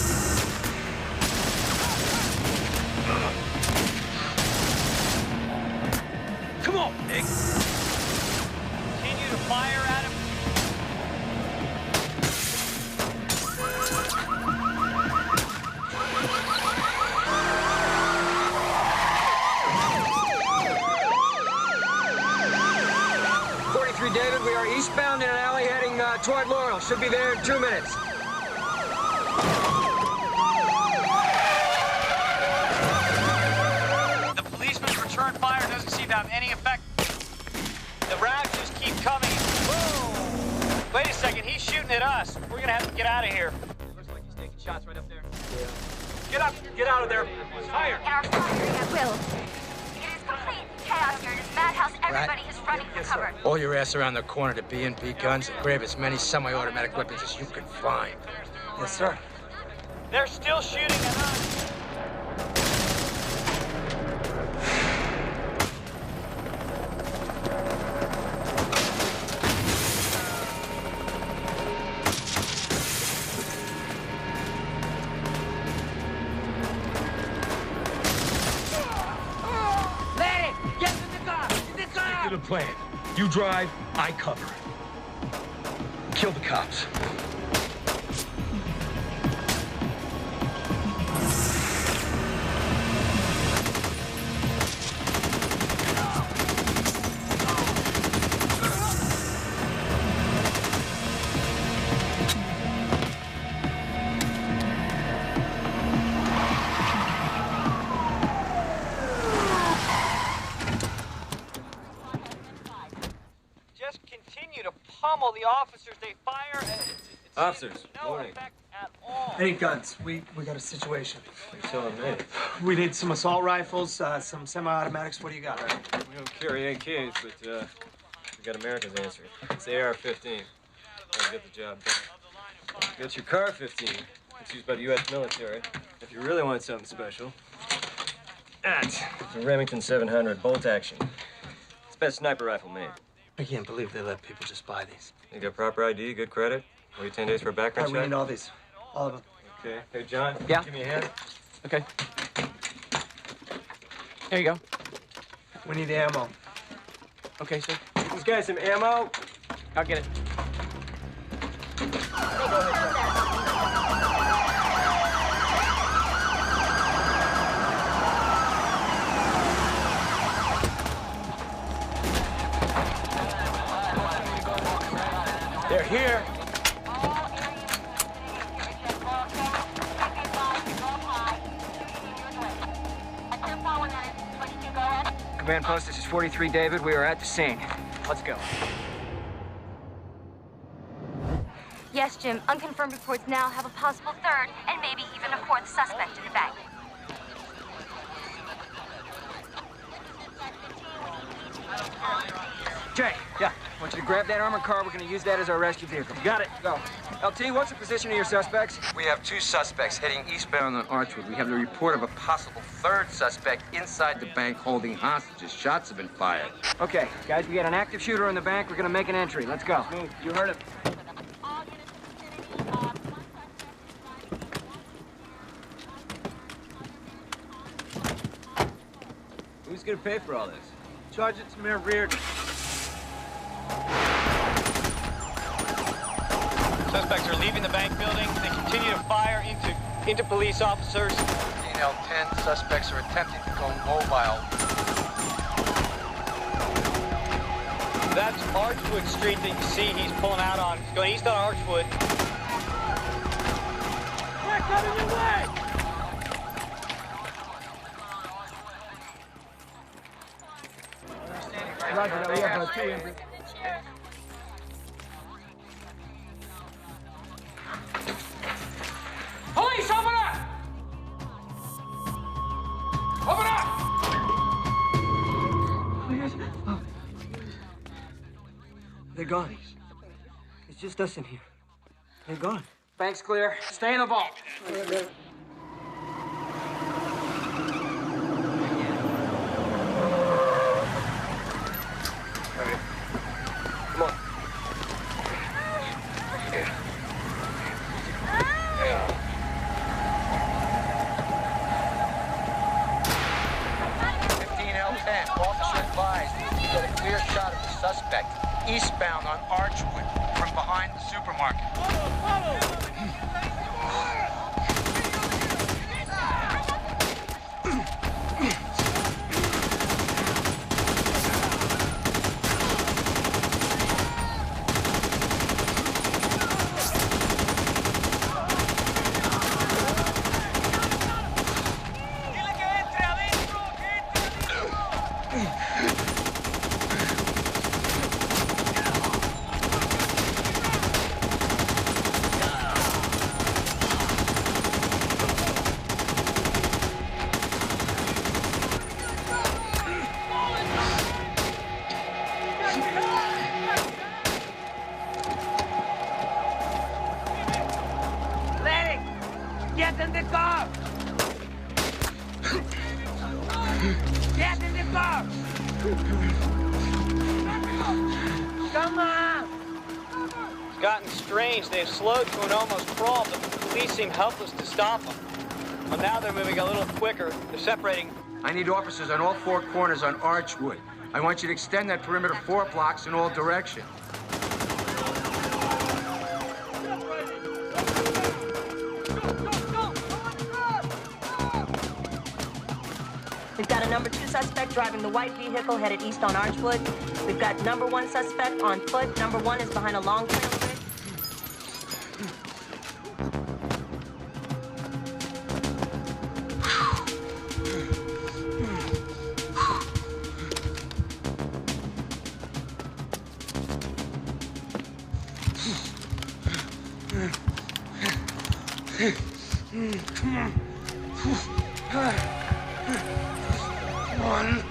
Come on, Nick. Continue to fire at him. David, we are eastbound in an alley heading toward Laurel. Should be there in 2 minutes. The policeman's return fire doesn't seem to have any effect. The rounds just keep coming. Whoa! Wait a second, he's shooting at us. We're gonna have to get out of here. Looks like he's taking shots right up there. Yeah. Get up! Get out of there! Fire! In our firing at will. It is complete chaos here. It is madhouse. Everybody is running for cover. All your ass around the corner to B&B guns and grab as many semi-automatic weapons as you can find. Yes, sir. They're still shooting at us. The plan. You drive, I cover. Kill the cops. the officers. They fire. Officers, morning. Any guns? We got a situation. You're telling me. We need some assault rifles, some semi-automatics. What do you got? We don't carry AKs, but we got America's answer. It's the AR-15. That'll get the job done. Get your CAR-15. It's used by the U.S. military. If you really want something special, that's a Remington 700 bolt action. It's the best sniper rifle made. I can't believe they let people just buy these. You got proper ID, good credit. Wait 10 days for a background All right, check. we need all these. All of them. Okay. Hey, John. Yeah? Give me a hand. Okay. There you go. We need ammo. Okay, sir. Get this guy some ammo. I'll get it. They're here. Command post, this is 43 David. We are at the scene. Let's go. Yes, Jim. Unconfirmed reports now have a possible third and maybe even a fourth suspect in the bank. Jay. Yeah. I want you to grab that armored car. We're going to use that as our rescue vehicle. Got it. Go. LT, what's the position of your suspects? We have 2 suspects heading eastbound on Archwood. We have the report of a possible third suspect inside the bank holding hostages. Shots have been fired. Okay, guys, we got an active shooter in the bank. We're going to make an entry. Let's go. Move. You heard him. Who's going to pay for all this? Charge it to Mayor Reardon. Suspects are leaving the bank building. They continue to fire into police officers. Detail 10 suspects are attempting to go mobile. That's Archwood Street that you see he's pulling out on. He's going east on Archwood. Quick, out of your way! Roger, we have 2 injured. Police, open up! Open up! They're gone. It's just us in here. They're gone. Bank's clear. Stay in the vault. Come on. 15L10, officer advised. You got a clear shot of the suspect. Eastbound on Archwood, from behind the supermarket. Get in the car! Get in the car! Come on! It's gotten strange. They've slowed to an almost crawl, but the police seem helpless to stop them. Well, now they're moving a little quicker. They're separating. I need officers on all 4 corners on Archwood. I want you to extend that perimeter 4 blocks in all directions. We've got a number 2 suspect driving the white vehicle headed east on Archwood. We've got number 1 suspect on foot. Number 1 is behind a long trailer bridge. Come on. One.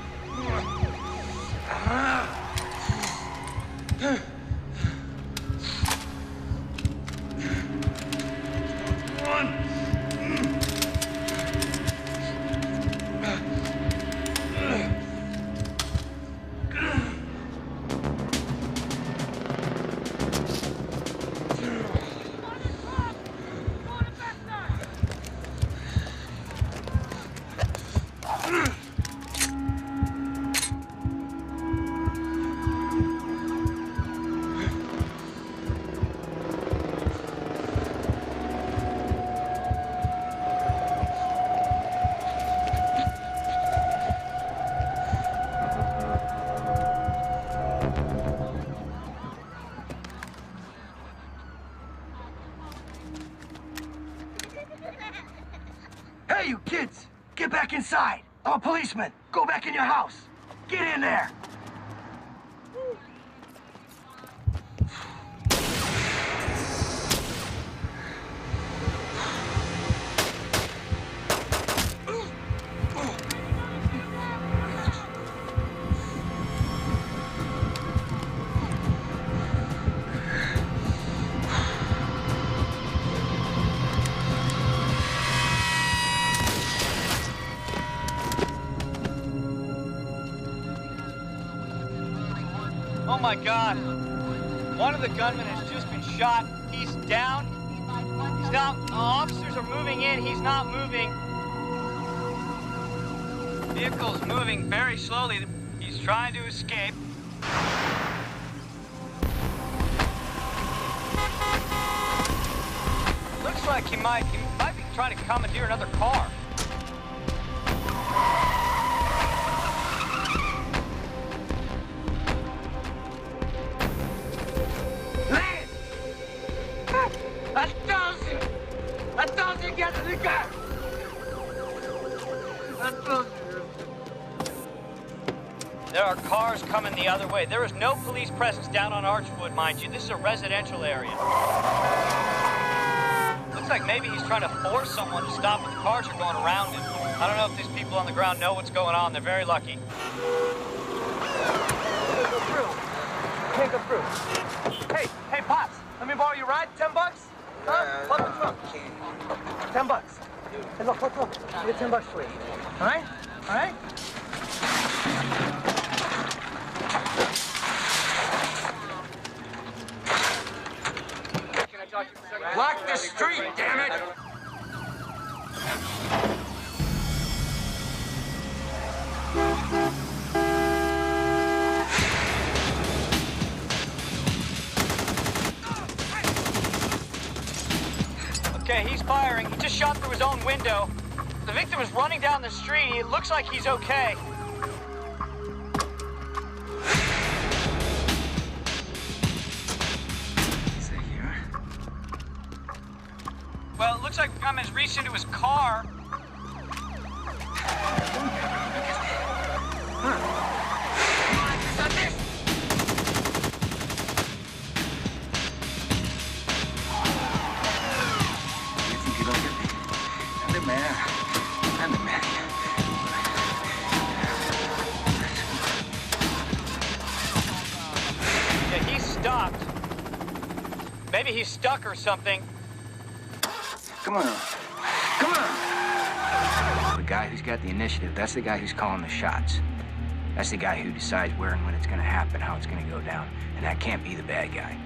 Hey, you kids! Get back inside! I'm a policeman! Go back in your house! Get in there! Oh my God. One of the gunmen has just been shot. He's down. He's not. Officers are moving in. He's not moving. Vehicle's moving very slowly. He's trying to escape. Looks like he might be trying to commandeer another car. I told you, get in the car! I told you. There are cars coming the other way. There is no police presence down on Archwood, mind you. This is a residential area. Looks like maybe he's trying to force someone to stop, but the cars are going around him. I don't know if these people on the ground know what's going on. They're very lucky. Can't go through. Hey, Pops, let me borrow your ride? $10? Huh? Plug the trunk. $10. Hey, look. I get $10 for you. All right? All right? Block the street, damn it! Okay, he's firing. He just shot through his own window. The victim is running down the street. It looks like he's okay. Well, it looks like the gunman's reached into his car. Yeah, he's stopped. Maybe he's stuck or something. Come on. Come on! The guy who's got the initiative, that's the guy who's calling the shots. That's the guy who decides where and when it's gonna happen, how it's gonna go down. And that can't be the bad guy.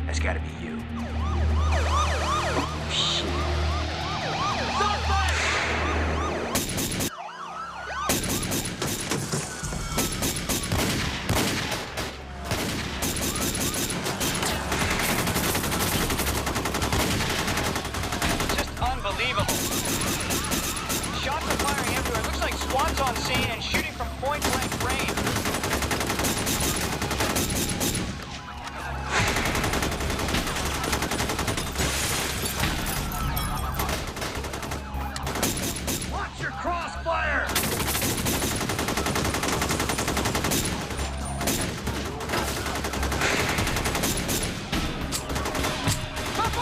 That's gotta be you. Shit. Unbelievable. Shots are firing everywhere. It looks like SWAT's on scene and shooting from point-blank range. Watch your crossfire! Stop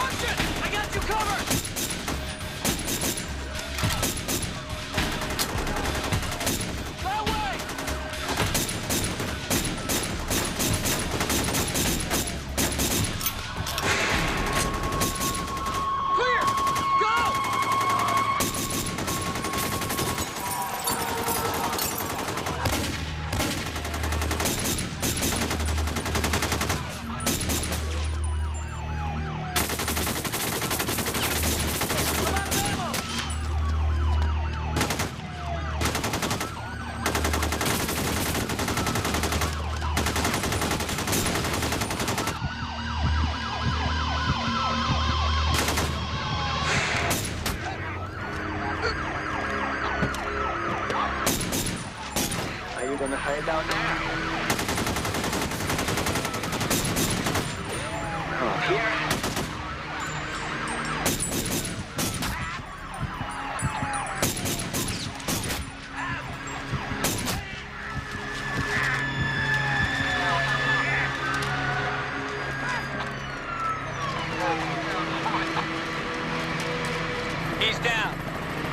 He's down.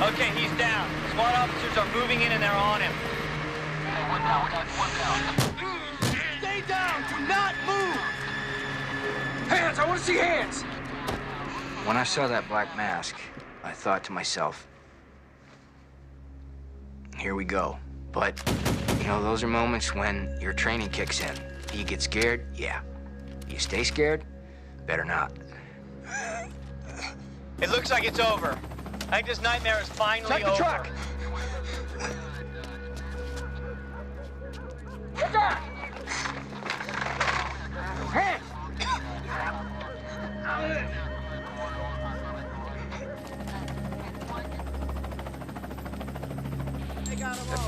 Okay, he's down. SWAT officers are moving in and they're on him. One down. Stay down. Do not move. Hands! I want to see hands! When I saw that black mask, I thought to myself, here we go. But, you know, those are moments when your training kicks in. Do you get scared? Yeah. Do you stay scared? Better not. It looks like it's over. I think this nightmare is finally over. Check the truck! Get down! Hands!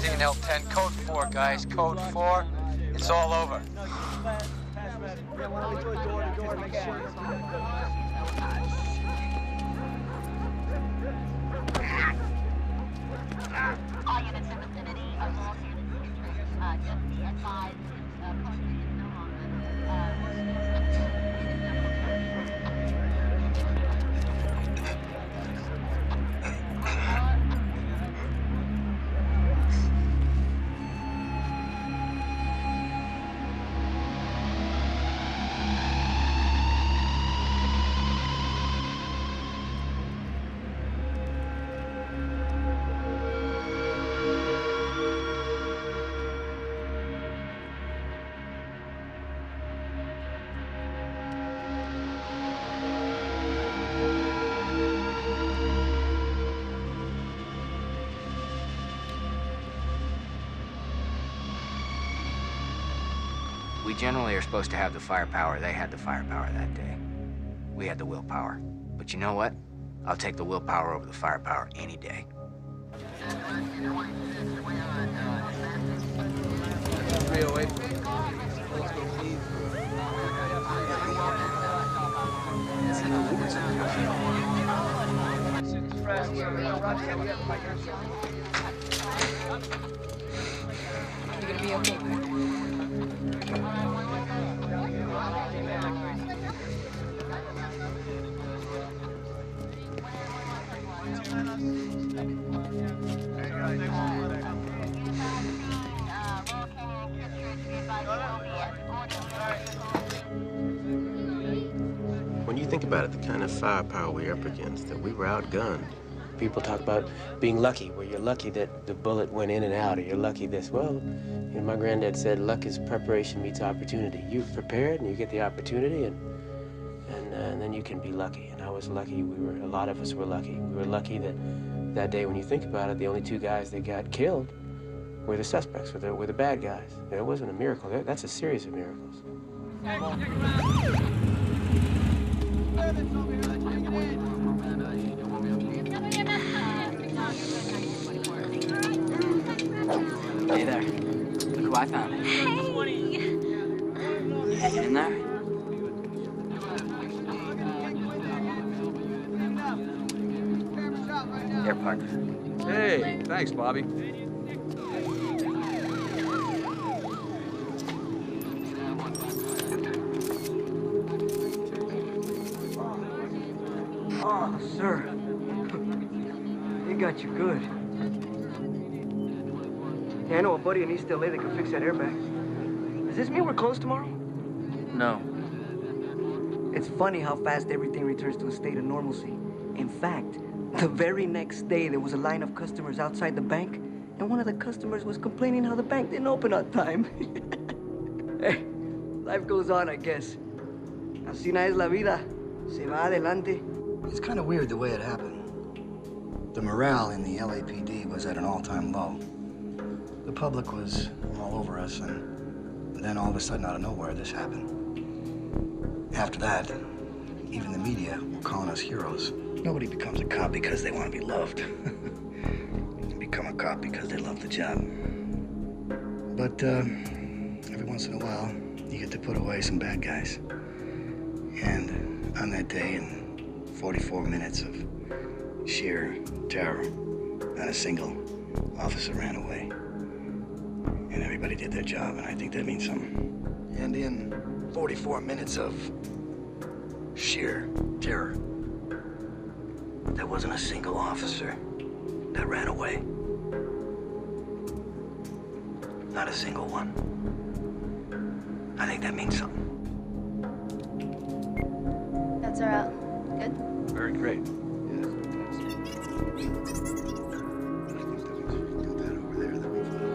15 L 10, code 4, guys. Code 4. It's all over. All units in the vicinity of all units, just be advised, posting is no We generally are supposed to have the firepower. They had the firepower that day. We had the willpower. But you know what? I'll take the willpower over the firepower any day. 308. You're gonna be okay, When you think about it, the kind of firepower we're up against, that we were outgunned. People talk about being lucky, where you're lucky that the bullet went in and out, or you're lucky this. Well, you know, my granddad said, luck is preparation meets opportunity. You've prepared and you get the opportunity, and then you can be lucky. And I was lucky. A lot of us were lucky. We were lucky that day, when you think about it, the only two guys that got killed were the suspects, were the bad guys. It wasn't a miracle. That's a series of miracles. Hey there. Look who I found. Hey! You in there? Here, partner. Hey, thanks, Bobby. Oh, sir. They got you good. Yeah, I know a buddy in East LA that can fix that airbag. Does this mean we're closed tomorrow? No. It's funny how fast everything returns to a state of normalcy. In fact, the very next day, there was a line of customers outside the bank, and one of the customers was complaining how the bank didn't open on time. Hey, life goes on, I guess. Así no es la vida. Se va adelante. It's kind of weird the way it happened. The morale in the LAPD was at an all-time low. The public was all over us, and then all of a sudden, out of nowhere, this happened. After that, even the media were calling us heroes. Nobody becomes a cop because they want to be loved. They become a cop because they love the job. But every once in a while, you get to put away some bad guys. And on that day, in 44 minutes of sheer terror, not a single officer ran away. And everybody did their job, and I think that means something. And in 44 minutes of sheer terror, there wasn't a single officer that ran away. Not a single one. I think that means something. That's our out. Good? Very great.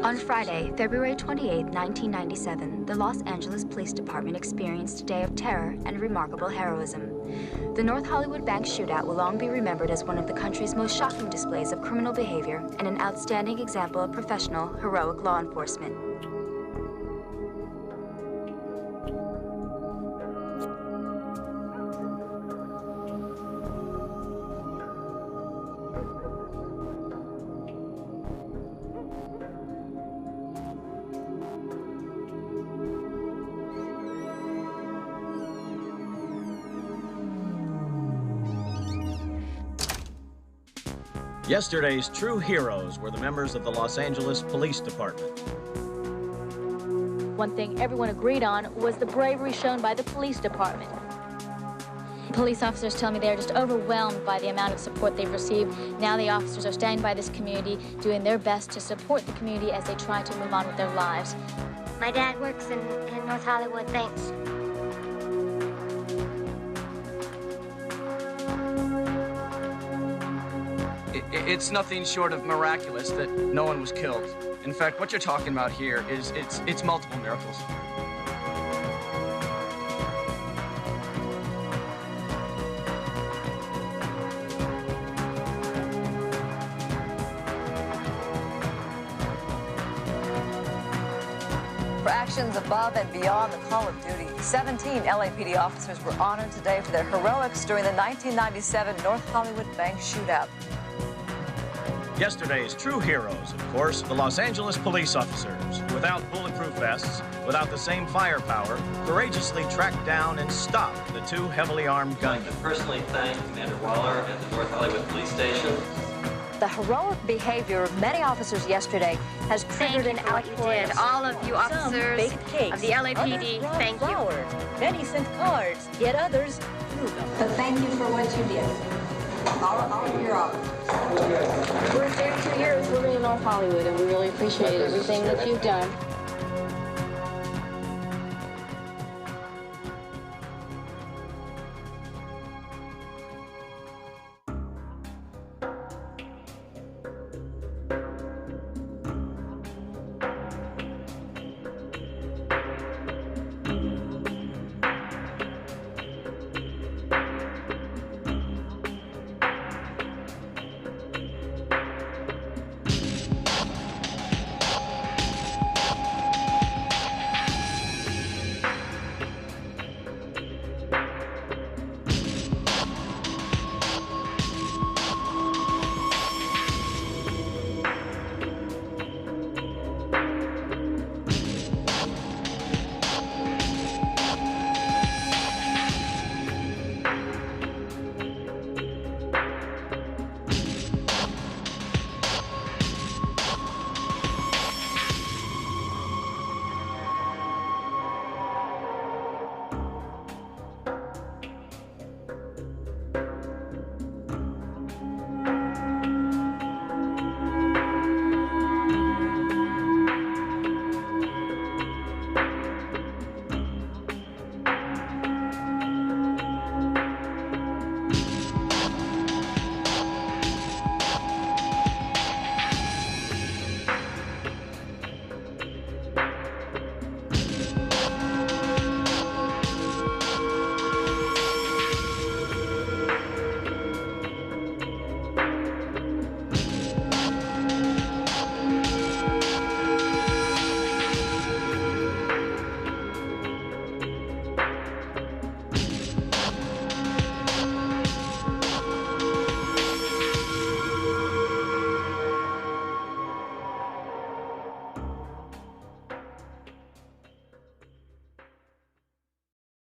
On Friday, February 28, 1997, the Los Angeles Police Department experienced a day of terror and remarkable heroism. The North Hollywood Bank shootout will long be remembered as one of the country's most shocking displays of criminal behavior and an outstanding example of professional, heroic law enforcement. Yesterday's true heroes were the members of the Los Angeles Police Department. One thing everyone agreed on was the bravery shown by the police department. Police officers tell me they're just overwhelmed by the amount of support they've received. Now the officers are standing by this community, doing their best to support the community as they try to move on with their lives. My dad works in North Hollywood, thanks. It's nothing short of miraculous that no one was killed. In fact, what you're talking about here is it's multiple miracles. For actions above and beyond the call of duty, 17 LAPD officers were honored today for their heroics during the 1997 North Hollywood Bank shootout. Yesterday's true heroes, of course, the Los Angeles police officers, without bulletproof vests, without the same firepower, courageously tracked down and stopped the two heavily armed gunmen. I'd like to personally thank Commander Waller at the North Hollywood Police Station. The heroic behavior of many officers yesterday has triggered an outpouring. All of you officers of the LAPD, thank you. Many sent cards, yet others threw them. But thank you for what you did. All of your officers. We're 32 years living in North Hollywood, and we really appreciate everything that you've done.